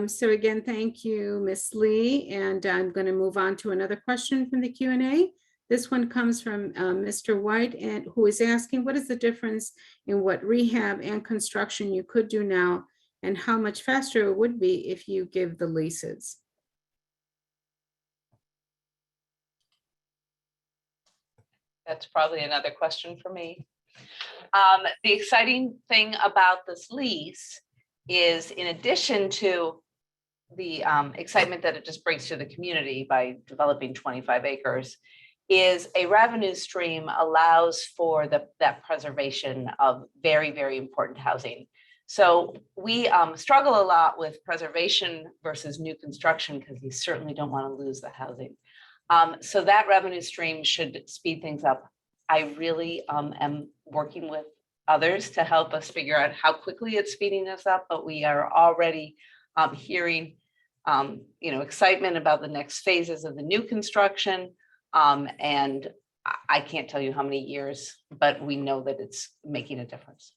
So again, thank you, Ms. Lee, and I'm going to move on to another question from the Q&A. This one comes from Mr. White, and who is asking, what is the difference in what rehab and construction you could do now, and how much faster it would be if you give the leases? That's probably another question for me. The exciting thing about this lease is, in addition to the excitement that it just brings to the community by developing 25 acres, is a revenue stream allows for that preservation of very, very important housing. So we struggle a lot with preservation versus new construction because you certainly don't want to lose the housing. So that revenue stream should speed things up. I really am working with others to help us figure out how quickly it's speeding us up, but we are already hearing excitement about the next phases of the new construction. And I can't tell you how many years, but we know that it's making a difference.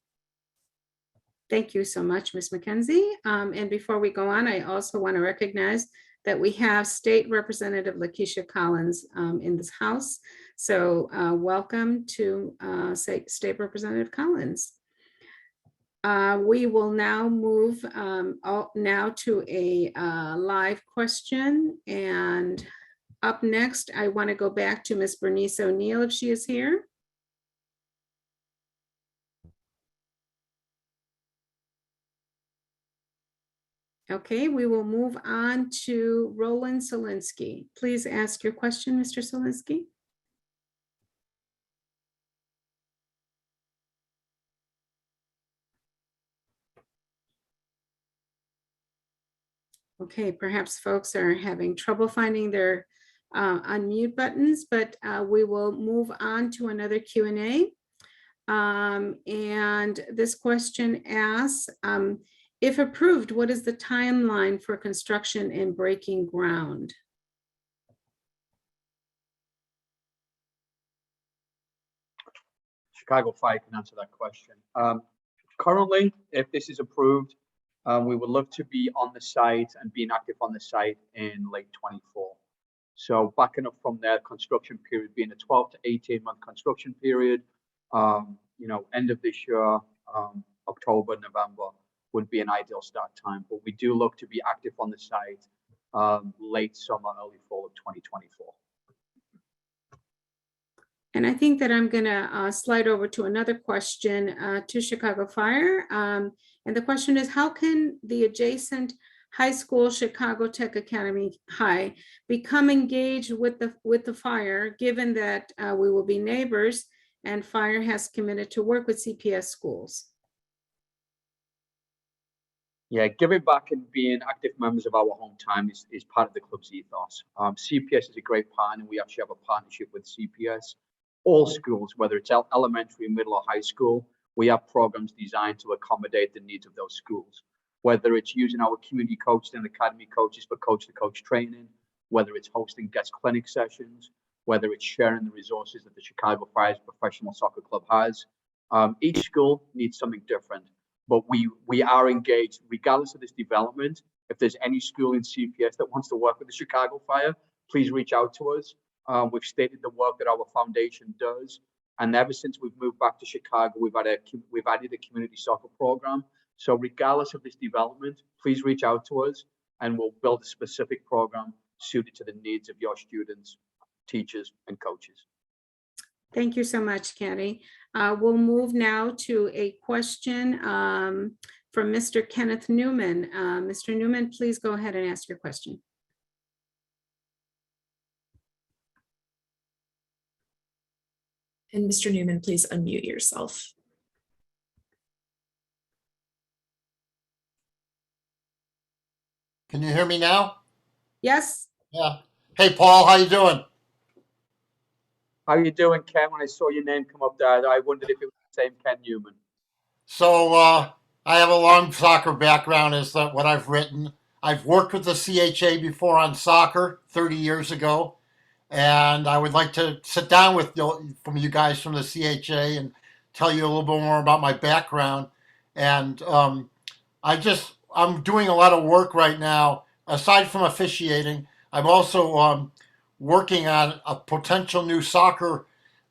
Thank you so much, Ms. McKenzie. And before we go on, I also want to recognize that we have State Representative Lakeisha Collins in this house. So welcome to State Representative Collins. We will now move now to a live question. And up next, I want to go back to Ms. Bernice O'Neill if she is here. Okay, we will move on to Roland Solinsky. Please ask your question, Mr. Solinsky. Okay, perhaps folks are having trouble finding their unmute buttons, but we will move on to another Q&A. And this question asks, if approved, what is the timeline for construction and breaking ground? Chicago Fire can answer that question. Currently, if this is approved, we would look to be on the site and being active on the site in late 24. So backing up from there, construction period being a 12 to 18 month construction period, end of this year, October, November would be an ideal start time. But we do look to be active on the site late summer, early fall of 2024. And I think that I'm going to slide over to another question to Chicago Fire. And the question is, how can the adjacent high school, Chicago Tech Academy High, become engaged with the fire, given that we will be neighbors and fire has committed to work with CPS schools? Yeah, giving back and being active members of our home time is part of the club's ethos. CPS is a great partner. We actually have a partnership with CPS. All schools, whether it's elementary, middle, or high school, we have programs designed to accommodate the needs of those schools. Whether it's using our community coaches and academy coaches for coach-to-coach training, whether it's hosting guest clinic sessions, whether it's sharing the resources that the Chicago Fire's professional soccer club has. Each school needs something different. But we are engaged regardless of this development. If there's any school in CPS that wants to work with the Chicago Fire, please reach out to us. We've stated the work that our foundation does. And ever since we've moved back to Chicago, we've added a community soccer program. So regardless of this development, please reach out to us and we'll build a specific program suited to the needs of your students, teachers, and coaches. Thank you so much, Kenny. We'll move now to a question from Mr. Kenneth Newman. Mr. Newman, please go ahead and ask your question. And Mr. Newman, please unmute yourself. Can you hear me now? Yes. Yeah. Hey, Paul, how you doing? How are you doing, Ken? When I saw your name come up there, I wondered if it was the same Ken Newman. So I have a long soccer background, is that what I've written. I've worked with the CHA before on soccer 30 years ago, and I would like to sit down with you guys from the CHA and tell you a little bit more about my background. And I'm doing a lot of work right now. Aside from officiating, I'm also working on a potential new soccer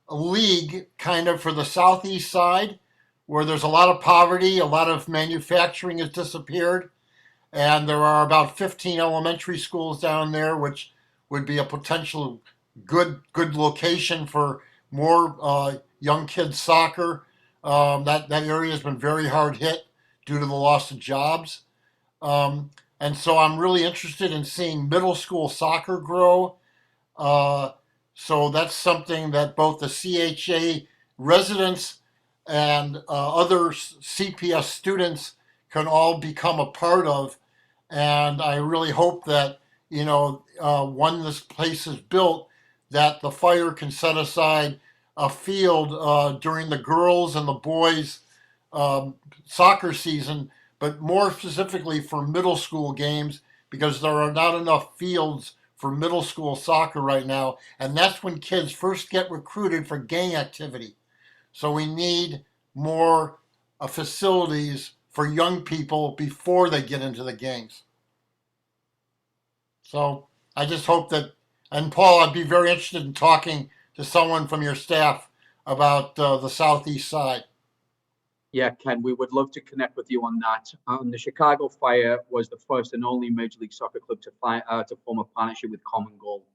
league kind of for the southeast side, where there's a lot of poverty, a lot of manufacturing has disappeared, and there are about 15 elementary schools down there, which would be a potential good location for more young kids soccer. That area has been very hard hit due to the loss of jobs. And so I'm really interested in seeing middle school soccer grow. So that's something that both the CHA residents and other CPS students can all become a part of. And I really hope that, when this place is built, that the fire can set aside a field during the girls and the boys soccer season, but more specifically for middle school games, because there are not enough fields for middle school soccer right now. And that's when kids first get recruited for gang activity. So we need more facilities for young people before they get into the gangs. So I just hope that, and Paul, I'd be very interested in talking to someone from your staff about the southeast side. Yeah, Ken, we would love to connect with you on that. The Chicago Fire was the first and only Major League Soccer club to form a partnership with Common Goal.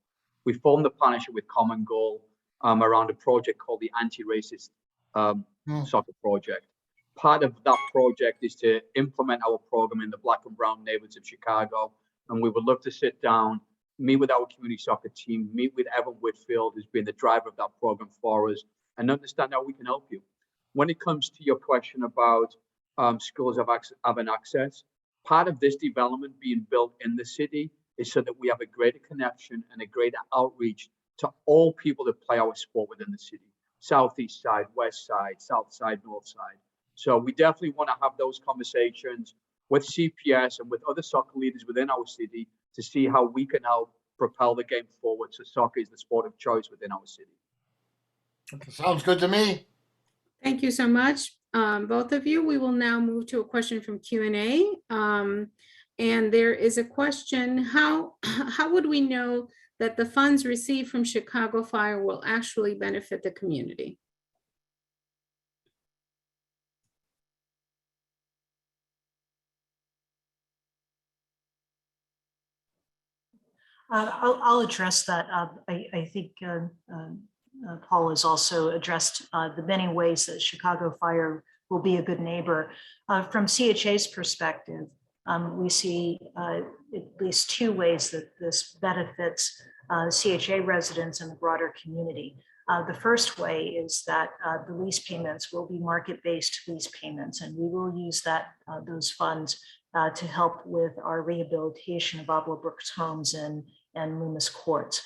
We formed the partnership with Common Goal around a project called the Anti-Racist Soccer Project. Part of that project is to implement our program in the Black and brown neighborhoods of Chicago. And we would love to sit down, meet with our community soccer team, meet with Evan Whitfield, who's been the driver of that program for us, and understand how we can help you. When it comes to your question about schools having access, part of this development being built in the city is so that we have a greater connection and a greater outreach to all people that play our sport within the city. Southeast side, west side, south side, north side. So we definitely want to have those conversations with CPS and with other soccer leaders within our city to see how we can help propel the game forward so soccer is the sport of choice within our city. Okay, sounds good to me. Thank you so much, both of you. We will now move to a question from Q&A. And there is a question, how would we know that the funds received from Chicago Fire will actually benefit the community? I'll address that. I think Paul has also addressed the many ways that Chicago Fire will be a good neighbor. From CHA's perspective, we see at least two ways that this benefits CHA residents and the broader community. The first way is that the lease payments will be market-based lease payments, and we will use those funds to help with our rehabilitation of Abla Brooks Homes and Loomis Courts.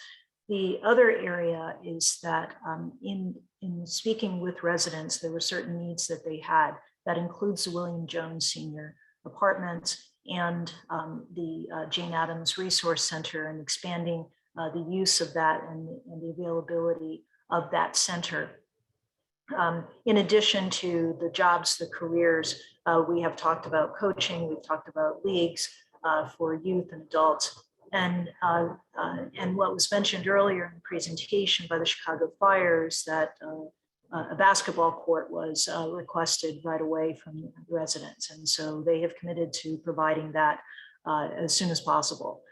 The other area is that in speaking with residents, there were certain needs that they had. That includes the William Jones Senior Apartments and the Jane Addams Resource Center, and expanding the use of that and the availability of that center. In addition to the jobs, the careers, we have talked about coaching, we've talked about leagues for youth and adults. And what was mentioned earlier in the presentation by the Chicago Fire is that a basketball court was requested right away from the residents. And so they have committed to providing that as soon as possible.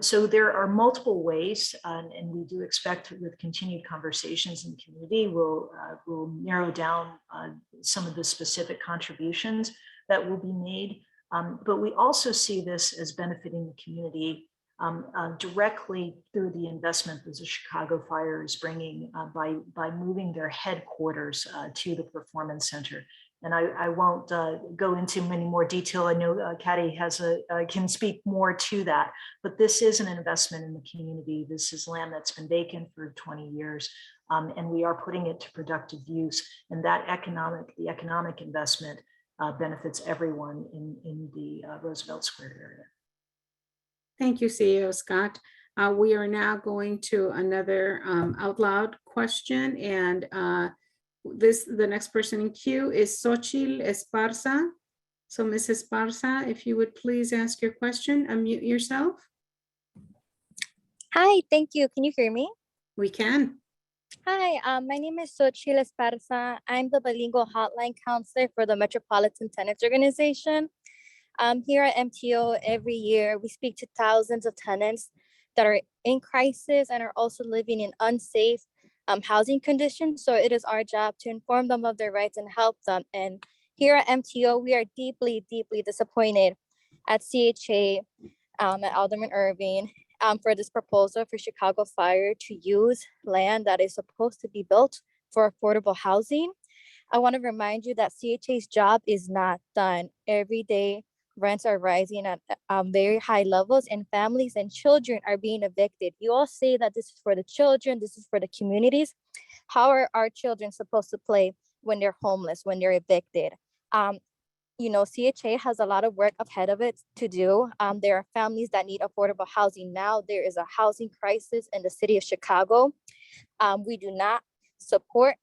So there are multiple ways, and we do expect with continued conversations in the community, we'll narrow down some of the specific contributions that will be made. But we also see this as benefiting the community directly through the investment that the Chicago Fire is bringing by moving their headquarters to the Performance Center. And I won't go into many more detail. I know Kathy can speak more to that, but this is an investment in the community. This is land that's been vacant for 20 years, and we are putting it to productive use. And that the economic investment benefits everyone in the Roosevelt Square area. Thank you, CEO Scott. We are now going to another out loud question, and the next person in queue is Xochitl Esparza. So Ms. Esparza, if you would please ask your question, unmute yourself. Hi, thank you. Can you hear me? We can. Hi, my name is Xochitl Esparza. I'm the bilingual hotline counselor for the Metropolitan Tenants Organization. Here at MTO, every year we speak to thousands of tenants that are in crisis and are also living in unsafe housing conditions. So it is our job to inform them of their rights and help them. And here at MTO, we are deeply, deeply disappointed at CHA, at Alderman Irving, for this proposal for Chicago Fire to use land that is supposed to be built for affordable housing. I want to remind you that CHA's job is not done. Every day, rents are rising at very high levels, and families and children are being evicted. You all say that this is for the children, this is for the communities. How are our children supposed to play when they're homeless, when they're evicted? You know, CHA has a lot of work ahead of it to do. There are families that need affordable housing now. There is a housing crisis in the city of Chicago. We do not support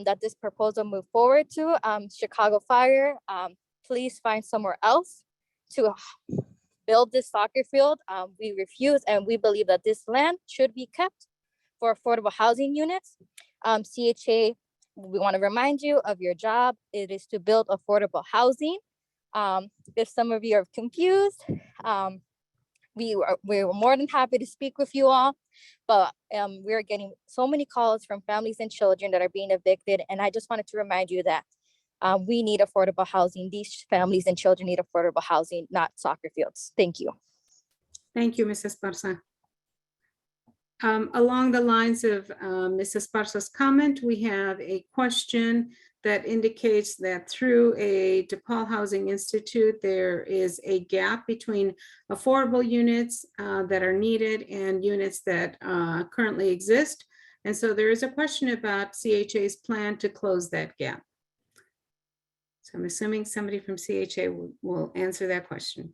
that this proposal move forward to. Chicago Fire, please find somewhere else to build this soccer field. We refuse, and we believe that this land should be kept for affordable housing units. CHA, we want to remind you of your job. It is to build affordable housing. If some of you are confused, we're more than happy to speak with you all, but we're getting so many calls from families and children that are being evicted. And I just wanted to remind you that we need affordable housing. These families and children need affordable housing, not soccer fields. Thank you. Thank you, Ms. Esparza. Along the lines of Ms. Esparza's comment, we have a question that indicates that through a DePaul Housing Institute, there is a gap between affordable units that are needed and units that currently exist. And so there is a question about CHA's plan to close that gap. So I'm assuming somebody from CHA will answer that question.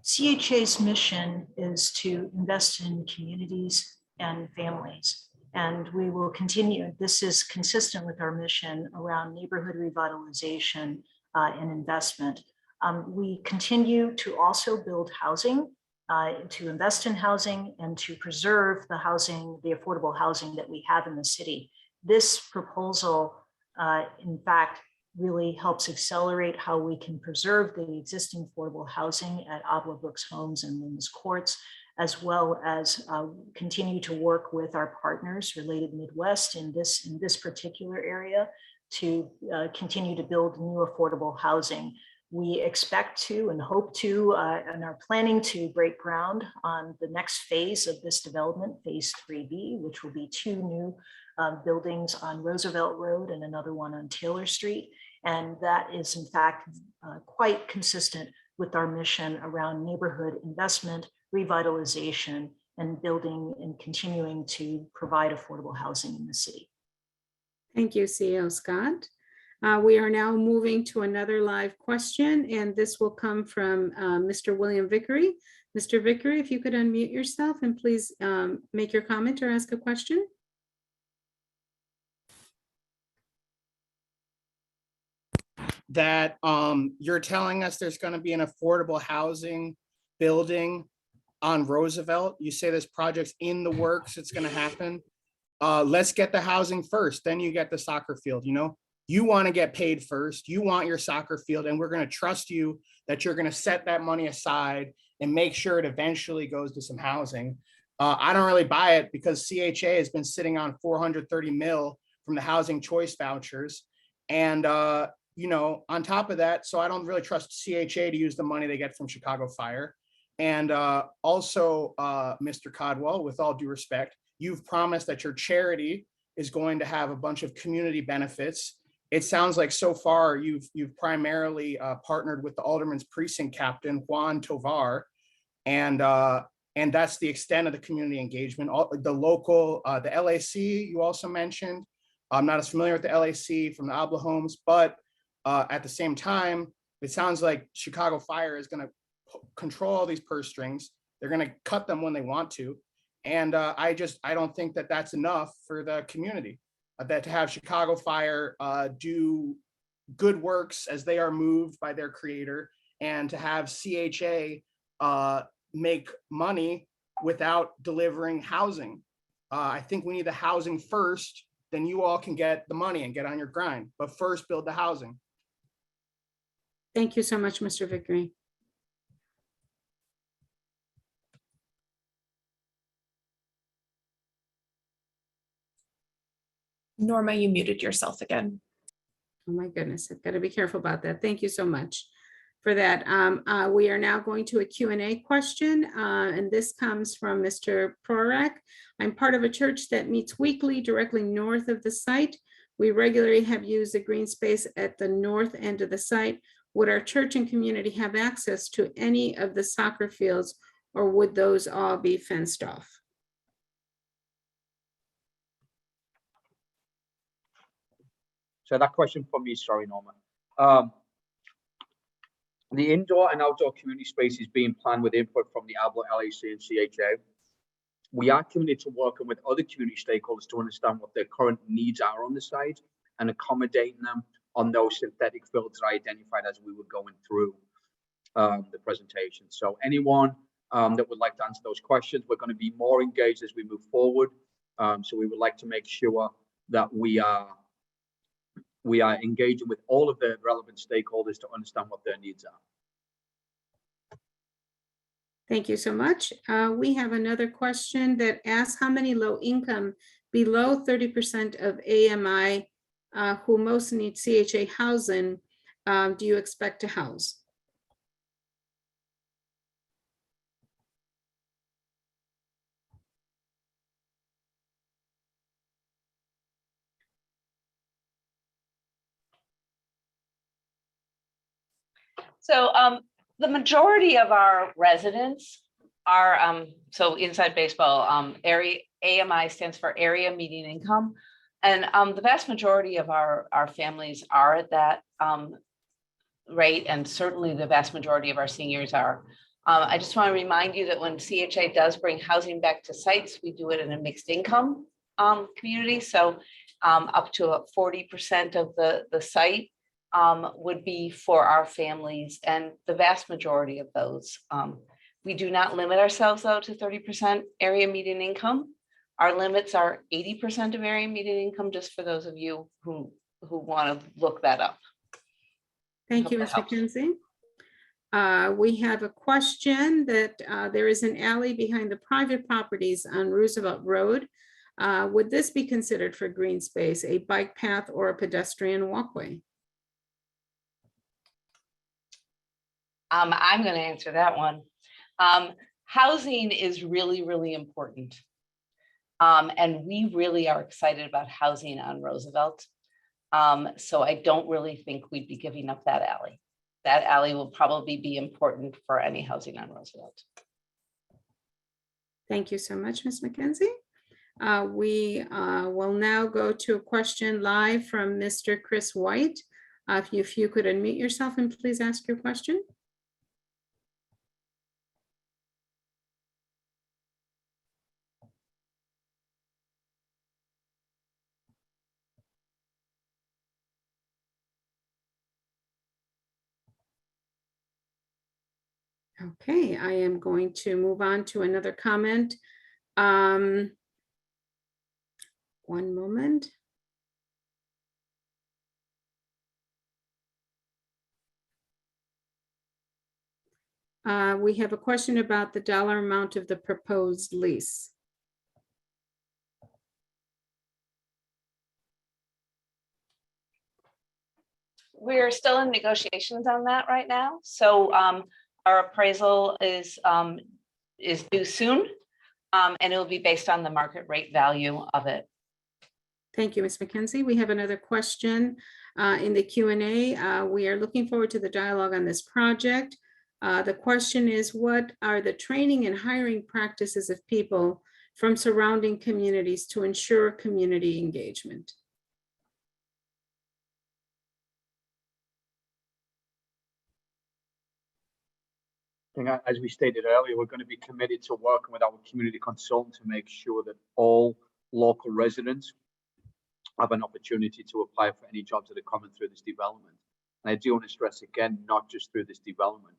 CHA's mission is to invest in communities and families, and we will continue. This is consistent with our mission around neighborhood revitalization and investment. We continue to also build housing, to invest in housing, and to preserve the housing, the affordable housing that we have in the city. This proposal, in fact, really helps accelerate how we can preserve the existing affordable housing at Abla Brooks Homes and Loomis Courts, as well as continue to work with our partners, Related Midwest, in this particular area to continue to build new affordable housing. We expect to and hope to and are planning to break ground on the next phase of this development, phase 3B, which will be 2 new buildings on Roosevelt Road and another one on Taylor Street. And that is in fact quite consistent with our mission around neighborhood investment, revitalization, and building and continuing to provide affordable housing in the city. Thank you, CEO Scott. We are now moving to another live question, and this will come from Mr. William Vickery. Mr. Vickery, if you could unmute yourself and please make your comment or ask a question. That you're telling us there's going to be an affordable housing building on Roosevelt. You say this project's in the works, it's going to happen. Let's get the housing first, then you get the soccer field. You know, you want to get paid first, you want your soccer field, and we're going to trust you that you're going to set that money aside and make sure it eventually goes to some housing. I don't really buy it because CHA has been sitting on 430 mil from the housing choice vouchers. And you know, on top of that, so I don't really trust CHA to use the money they get from Chicago Fire. And also, Mr. Codwell, with all due respect, you've promised that your charity is going to have a bunch of community benefits. It sounds like so far you've primarily partnered with the Alderman's precinct captain, Juan Tovar, and that's the extent of the community engagement. The local, the LAC you also mentioned. I'm not as familiar with the LAC from the Abla homes, but at the same time, it sounds like Chicago Fire is going to control all these purse strings. They're going to cut them when they want to. And I don't think that that's enough for the community. That to have Chicago Fire do good works as they are moved by their creator, and to have CHA make money without delivering housing. I think we need the housing first, then you all can get the money and get on your grind. But first, build the housing. Thank you so much, Mr. Vickery. Norma, you muted yourself again. Oh my goodness, I've got to be careful about that. Thank you so much for that. We are now going to a Q&A question, and this comes from Mr. Prorak. I'm part of a church that meets weekly directly north of the site. We regularly have used the green space at the north end of the site. Would our church and community have access to any of the soccer fields, or would those all be fenced off? So that question for me, sorry, Norma. The indoor and outdoor community space is being planned with input from the Abla, LAC, and CHA. We are committed to working with other community stakeholders to understand what their current needs are on the site and accommodating them on those synthetic fields that I identified as we were going through the presentation. So anyone that would like to answer those questions, we're going to be more engaged as we move forward. So we would like to make sure that we are engaging with all of the relevant stakeholders to understand what their needs are. Thank you so much. We have another question that asks how many low income below 30% of AMI who most need CHA housing do you expect to house? So the majority of our residents are, so inside baseball, area AMI stands for area median income. And the vast majority of our families are at that rate, and certainly the vast majority of our seniors are. I just want to remind you that when CHA does bring housing back to sites, we do it in a mixed income community. So up to 40% of the site would be for our families, and the vast majority of those. We do not limit ourselves though to 30% area median income. Our limits are 80% of area median income, just for those of you who want to look that up. Thank you, Ms. McKenzie. We have a question that there is an alley behind the private properties on Roosevelt Road. Would this be considered for green space, a bike path or a pedestrian walkway? I'm going to answer that one. Housing is really, really important. And we really are excited about housing on Roosevelt. So I don't really think we'd be giving up that alley. That alley will probably be important for any housing on Roosevelt. Thank you so much, Ms. McKenzie. We will now go to a question live from Mr. Chris White. If you could unmute yourself and please ask your question. Okay, I am going to move on to another comment. One moment. We have a question about the dollar amount of the proposed lease. We're still in negotiations on that right now. So our appraisal is due soon, and it will be based on the market rate value of it. Thank you, Ms. McKenzie. We have another question in the Q&A. We are looking forward to the dialogue on this project. The question is, what are the training and hiring practices of people from surrounding communities to ensure community engagement? As we stated earlier, we're going to be committed to working with our community consultant to make sure that all local residents have an opportunity to apply for any jobs that are coming through this development. And I do want to stress again, not just through this development,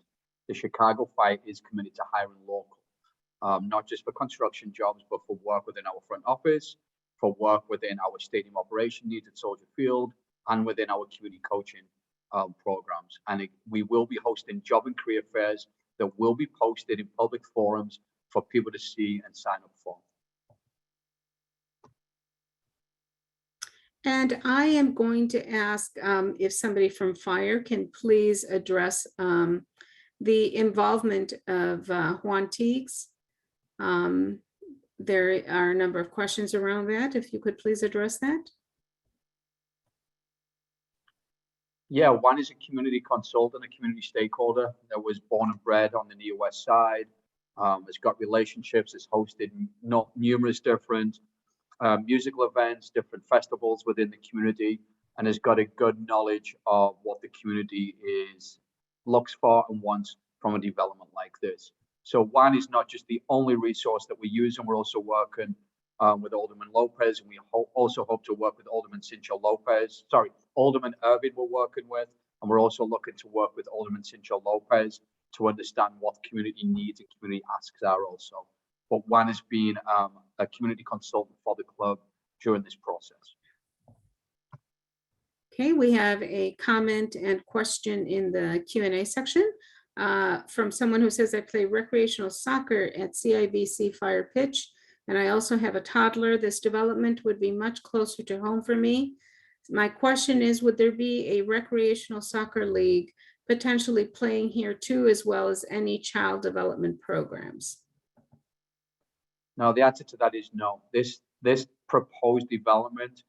the Chicago Fire is committed to hiring local, not just for construction jobs, but for work within our front office, for work within our stadium operation needs at Soldier Field, and within our community coaching programs. And we will be hosting job and career fairs that will be posted in public forums for people to see and sign up for. And I am going to ask if somebody from fire can please address the involvement of Juan Teagues. There are a number of questions around that. If you could please address that. Yeah, one is a community consultant, a community stakeholder that was born and bred on the Near West Side, has got relationships, has hosted numerous different musical events, different festivals within the community, and has got a good knowledge of what the community looks for and wants from a development like this. So one is not just the only resource that we use, and we're also working with Alderman Lopez, and we also hope to work with Alderman Alderman Irvin we're working with, and we're also looking to work with Alderman Cincho Lopez to understand what community needs and community asks are also. But one is being a community consultant for the club during this process. Okay, we have a comment and question in the Q&A section from someone who says, I play recreational soccer at CIBC Fire Pitch, and I also have a toddler. This development would be much closer to home for me. My question is, would there be a recreational soccer league potentially playing here too, as well as any child development programs? No, the answer to that is no. This proposed development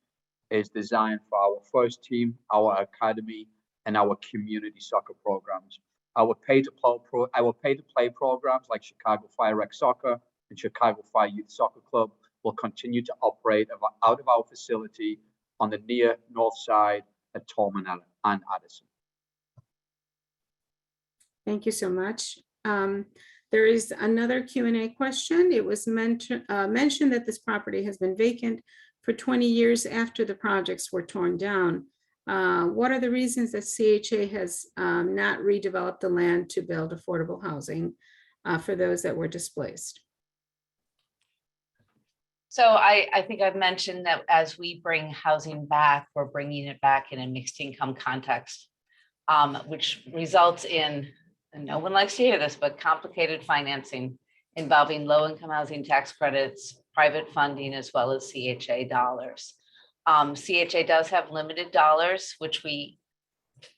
is designed for our first team, our academy, and our community soccer programs. Our pay-to-play programs like Chicago Fire Rec Soccer and Chicago Fire Youth Soccer Club will continue to operate out of our facility on the near north side at Tolman and Addison. Thank you so much. There is another Q&A question. It was mentioned that this property has been vacant for 20 years after the projects were torn down. What are the reasons that CHA has not redeveloped the land to build affordable housing for those that were displaced? So I think I've mentioned that as we bring housing back, we're bringing it back in a mixed income context, which results in, and no one likes to hear this, but complicated financing involving low-income housing tax credits, private funding, as well as CHA dollars. CHA does have limited dollars, which we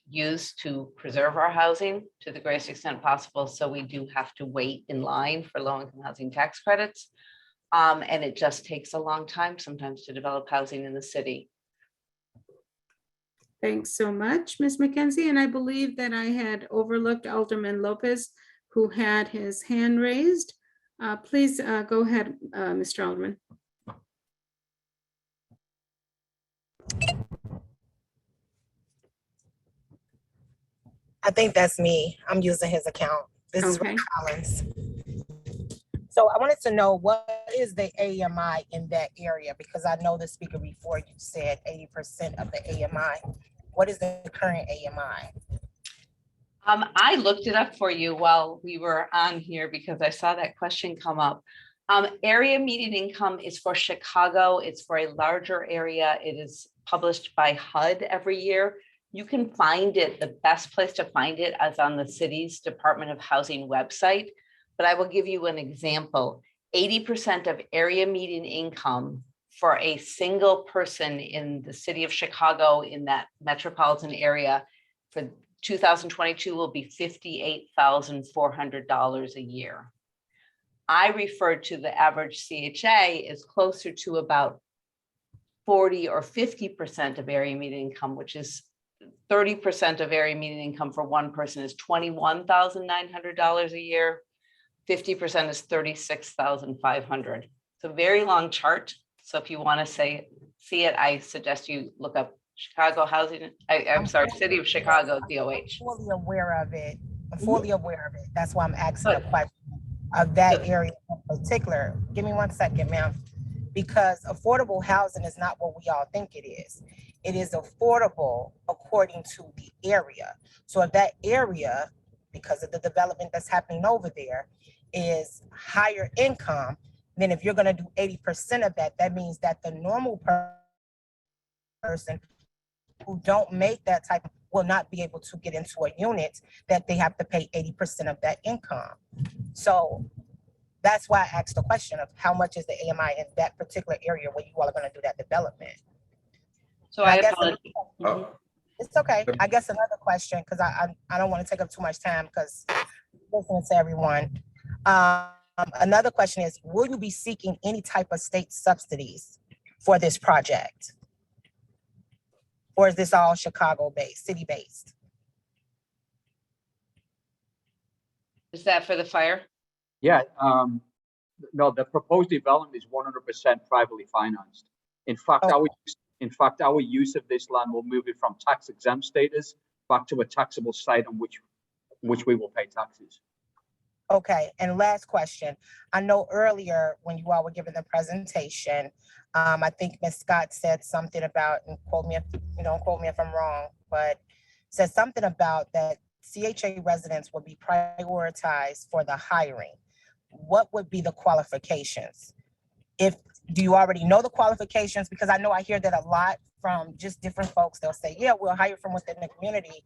use to preserve our housing to the greatest extent possible. So we do have to wait in line for low-income housing tax credits. And it just takes a long time sometimes to develop housing in the city. Thanks so much, Ms. McKenzie. And I believe that I had overlooked Alderman Lopez, who had his hand raised. Please go ahead, Mr. Alderman. I think that's me. I'm using his account. This is Okay. Rick Collins. So I wanted to know, what is the AMI in that area? Because I know the speaker before you said 80% of the AMI. What is the current AMI? I looked it up for you while we were on here because I saw that question come up. Area median income is for Chicago. It's for a larger area. It is published by HUD every year. You can find it, the best place to find it is on the city's Department of Housing website. But I will give you an example. 80% of area median income for a single person in the city of Chicago in that metropolitan area for 2022 will be $58,400 a year. I referred to the average CHA is closer to about 40 or 50% of area median income, which is 30% of area median income for one person is $21,900 a year. 50% is $36,500. It's a very long chart. So if you want to see it, I suggest you look up Chicago Housing, I'm sorry, City of Chicago, DOH. I'm fully aware of it. I'm fully aware of it. That's why I'm asking a question of that area in particular. Give me 1 second, ma'am. Because affordable housing is not what we all think it is. It is affordable according to the area. So if that area, because of the development that's happening over there, is higher income, then if you're going to do 80% of that, that means that the normal person who don't make that type will not be able to get into a unit that they have to pay 80% of that income. So that's why I asked the question of how much is the AMI in that particular area where you all are going to do that development. So And I guess apologize. it's okay. I guess another question, because I don't want to take up too much time because listening to everyone. Another question is, will you be seeking any type of state subsidies for this project? Or is this all Chicago-based, city-based? Is that for the fire? Yeah, no, the proposed development is 100% privately financed. In fact, our use of this land will move it from tax exempt status back to a taxable site on which we will pay taxes. Okay, and last question. I know earlier when you all were giving the presentation, I think Ms. Scott said something about, and quote me if you don't quote me if I'm wrong, but said something about that CHA residents will be prioritized for the hiring. What would be the qualifications? Do you already know the qualifications? Because I know I hear that a lot from just different folks. They'll say, yeah, we'll hire from within the community.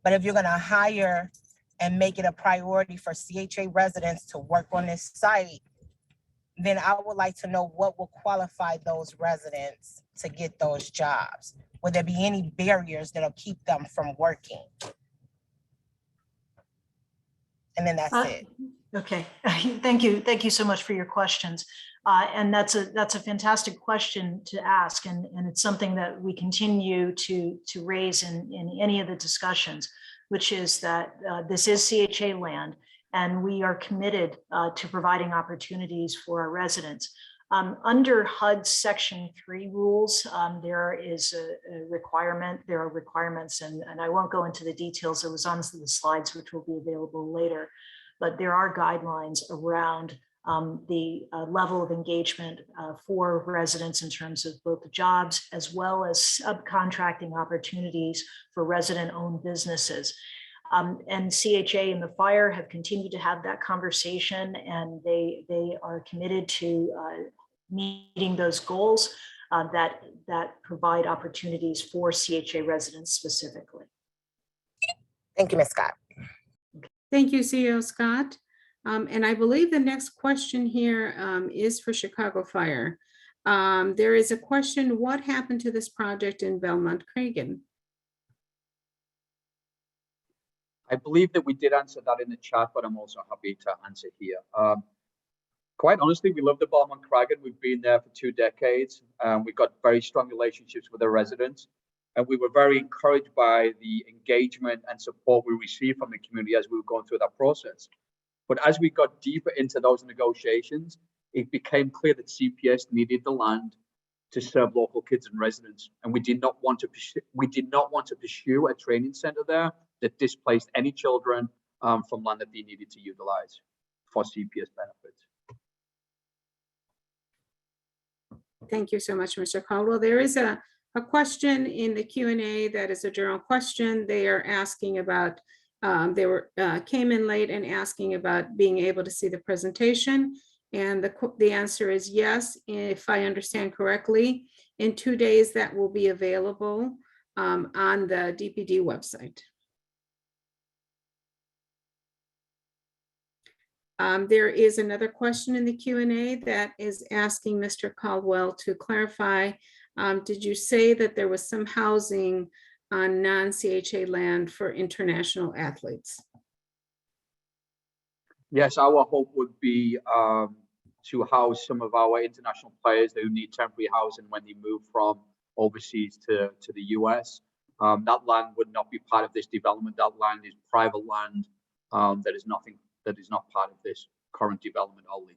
But if you're gonna hire and make it a priority for CHA residents to work on this site, then I would like to know what will qualify those residents to get those jobs. Would there be any barriers that'll keep them from working? And then that's it. Okay, thank you. Thank you so much for your questions. And that's a fantastic question to ask. And it's something that we continue to raise in any of the discussions, which is that this is CHA land, and we are committed to providing opportunities for our residents. Under HUD Section 3 rules, there is a requirement, there are requirements, and I won't go into the details. It was on the slides, which will be available later, but there are guidelines around the level of engagement for residents in terms of both the jobs as well as subcontracting opportunities for resident-owned businesses. And CHA and the fire have continued to have that conversation, and they are committed to meeting those goals that provide opportunities for CHA residents specifically. Thank you, Ms. Scott. Thank you, CEO Scott. And I believe the next question here is for Chicago Fire. There is a question, what happened to this project in Belmont Cragen? I believe that we did answer that in the chat, but I'm also happy to answer here. Quite honestly, we love the Belmont Cragen. We've been there for 2 decades. We've got very strong relationships with the residents. And we were very encouraged by the engagement and support we received from the community as we were going through that process. But as we got deeper into those negotiations, it became clear that CPS needed the land to serve local kids and residents, and we did not want to pursue a training center there that displaced any children from land that they needed to utilize for CPS benefits. Thank you so much, Mr. Caldwell. There is a question in the Q&A that is a general question. They are asking about, came in late and asking about being able to see the presentation. And the answer is yes, if I understand correctly. In 2 days, that will be available on the DPD website. There is another question in the Q&A that is asking Mr. Caldwell to clarify. Did you say that there was some housing on non-CHA land for international athletes? Yes, our hope would be to house some of our international players who need temporary housing when they move from overseas to the US. That land would not be part of this development. That land is private land that is not part of this current development or lease.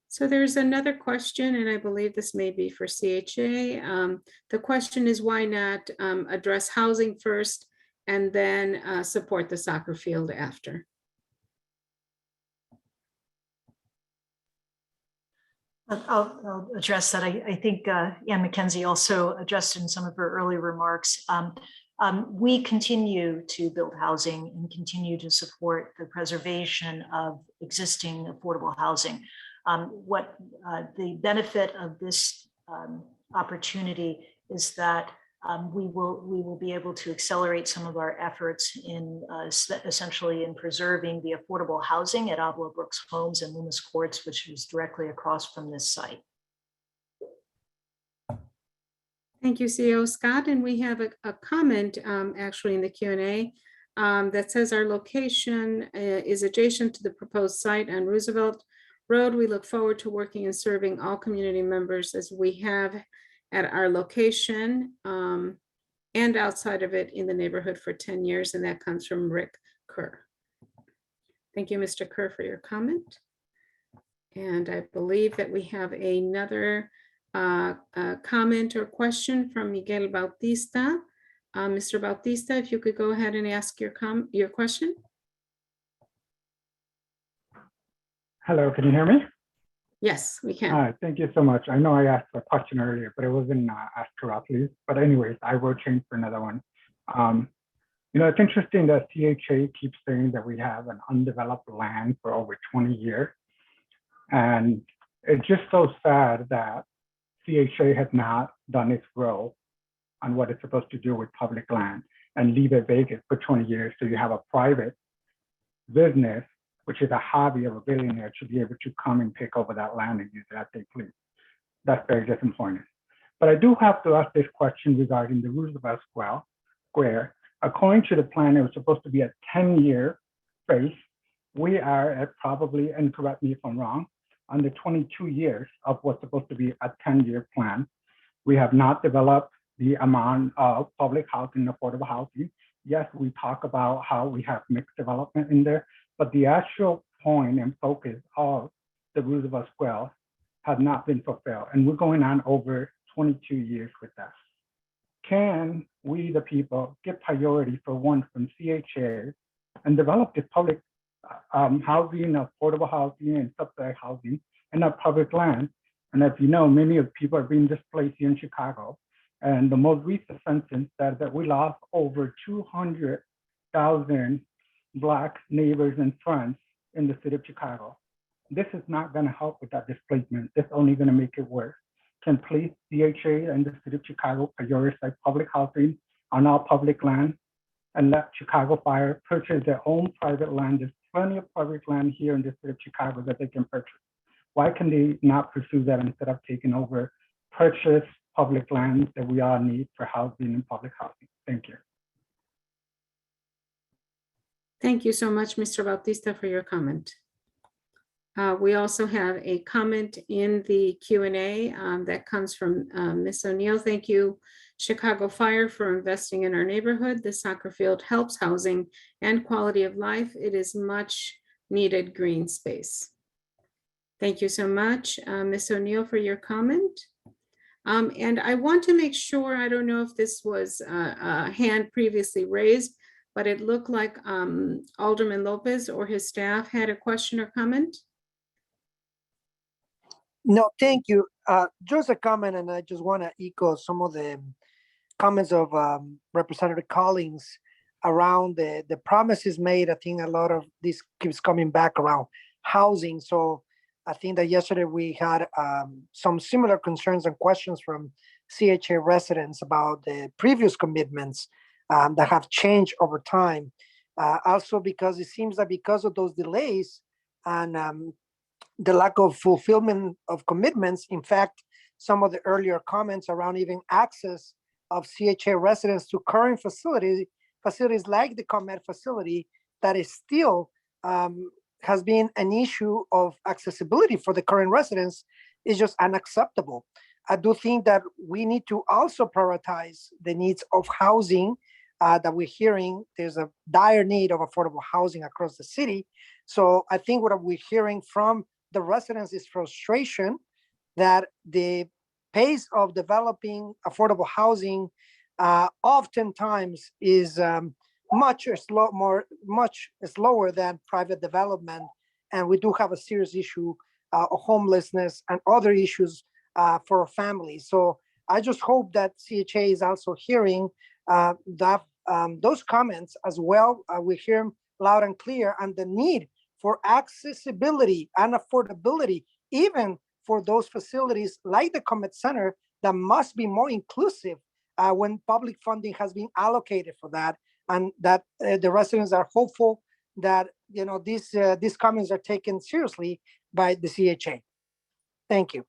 So there's another question, and I believe this may be for CHA. The question is, why not address housing first and then support the soccer field after? I'll address that. I think Ann McKenzie also addressed in some of her earlier remarks. We continue to build housing and continue to support the preservation of existing affordable housing. What the benefit of this opportunity is that we will be able to accelerate some of our efforts in essentially in preserving the affordable housing at Avila Brooks Homes and Loomis Courts, which is directly across from this site. Thank you, CEO Scott. And we have a comment actually in the Q&A that says our location is adjacent to the proposed site on Roosevelt Road. We look forward to working and serving all community members as we have at our location and outside of it in the neighborhood for 10 years. And that comes from Rick Kerr. Thank you, Mr. Kerr, for your comment. And I believe that we have another comment or question from Miguel Bautista. Mr. Bautista, if you could go ahead and ask your question. Hello, can you hear me? Yes, we can. Hi, thank you so much. I know I asked a question earlier, but it wasn't asked correctly. But anyways, I will change for another one. You know, it's interesting that CHA keeps saying that we have an undeveloped land for over 20 years. And it's just so sad that CHA has not done its role on what it's supposed to do with public land and leave it vacant for 20 years. So you have a private business, which is a hobby of a billionaire, to be able to come and take over that land and use it as they please. That's very disappointing. But I do have to ask this question regarding the Roosevelt Square. According to the plan, it was supposed to be a 10-year phase. We are at probably, and correct me if I'm wrong, under 22 years of what's supposed to be a 10-year plan. We have not developed the amount of public housing, affordable housing. Yes, we talk about how we have mixed development in there, but the actual point and focus of the Roosevelt Square has not been fulfilled. And we're going on over 22 years with that. Can we, the people, get priority for one from CHA and develop this public housing, affordable housing, and subsidized housing in our public land? And as you know, many of the people are being displaced here in Chicago. And the most recent census said that we lost over 200,000 Black neighbors and friends in the city of Chicago. This is not going to help with that displacement. It's only going to make it worse. Can please CHA and the city of Chicago prioritize public housing on our public land and let Chicago Fire purchase their own private land? There's plenty of public land here in the city of Chicago that they can purchase. Why can they not pursue that instead of taking over purchase public land that we all need for housing and public housing? Thank you. Thank you so much, Mr. Bautista, for your comment. We also have a comment in the Q&A that comes from Ms. O'Neill. Thank you, Chicago Fire, for investing in our neighborhood. The soccer field helps housing and quality of life. It is much needed green space. Thank you so much, Ms. O'Neill, for your comment. And I want to make sure, I don't know if this was a hand previously raised, but it looked like Alderman Lopez or his staff had a question or comment. No, thank you. Just a comment, and I just want to echo some of the comments of Representative Collins around the promises made. I think a lot of this keeps coming back around housing. So I think that yesterday we had some similar concerns and questions from CHA residents about the previous commitments that have changed over time. Also, because it seems that because of those delays and the lack of fulfillment of commitments, in fact, some of the earlier comments around even access of CHA residents to current facilities like the ComEd facility, that is still has been an issue of accessibility for the current residents, is just unacceptable. I do think that we need to also prioritize the needs of housing that we're hearing. There's a dire need of affordable housing across the city. So I think what we're hearing from the residents is frustration that the pace of developing affordable housing oftentimes is much slower than private development. And we do have a serious issue of homelessness and other issues for families. So I just hope that CHA is also hearing that those comments as well. We hear them loud and clear, and the need for accessibility and affordability, even for those facilities like the ComEd Center, that must be more inclusive when public funding has been allocated for that, and that the residents are hopeful that these comments are taken seriously by the CHA. Thank you.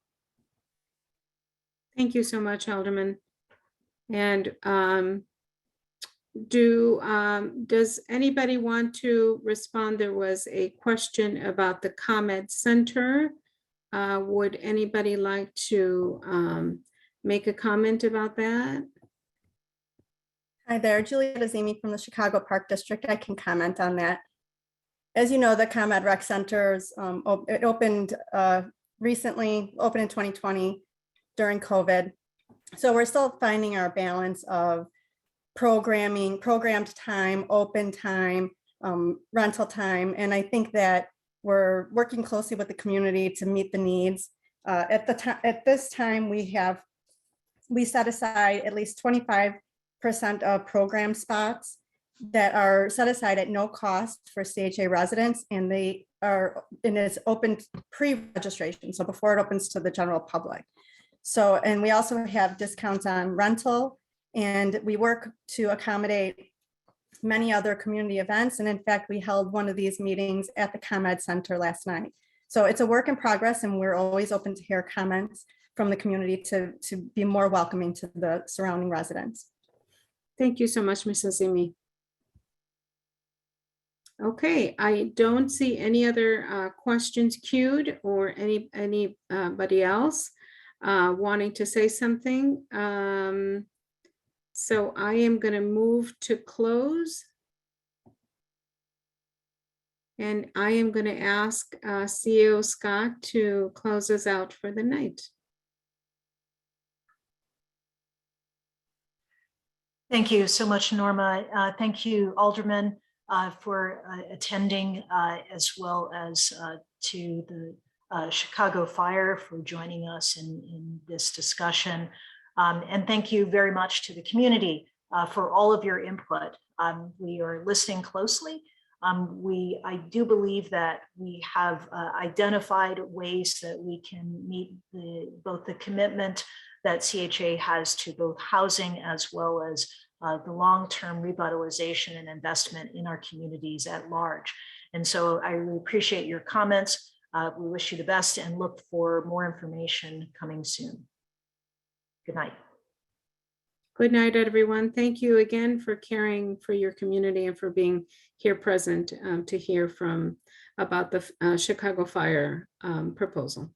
Thank you so much, Alderman. And does anybody want to respond? There was a question about the ComEd Center. Would anybody like to make a comment about that? Hi there, Juliette Azimi from the Chicago Park District. I can comment on that. As you know, the ComEd Rec Centers, it opened recently, opened in 2020 during COVID. So we're still finding our balance of programming, programmed time, open time, rental time. And I think that we're working closely with the community to meet the needs. At this time, we set aside at least 25% of program spots that are set aside at no cost for CHA residents, and it's open pre-registration, so before it opens to the general public. So, and we also have discounts on rental, and we work to accommodate many other community events. And in fact, we held one of these meetings at the ComEd Center last night. So it's a work in progress, and we're always open to hear comments from the community to be more welcoming to the surrounding residents. Thank you so much, Ms. Azimi. Okay, I don't see any other questions queued or anybody else wanting to say something. So I am going to move to close. And I am going to ask CEO Scott to close us out for the night. Thank you so much, Norma. Thank you, Alderman, for attending, as well as to the Chicago Fire for joining us in this discussion. And thank you very much to the community for all of your input. We are listening closely. I do believe that we have identified ways that we can meet both the commitment that CHA has to both housing as well as the long-term revitalization and investment in our communities at large. And so I really appreciate your comments. We wish you the best and look for more information coming soon. Good night. Good night, everyone. Thank you again for caring for your community and for being here present to hear about the Chicago Fire proposal.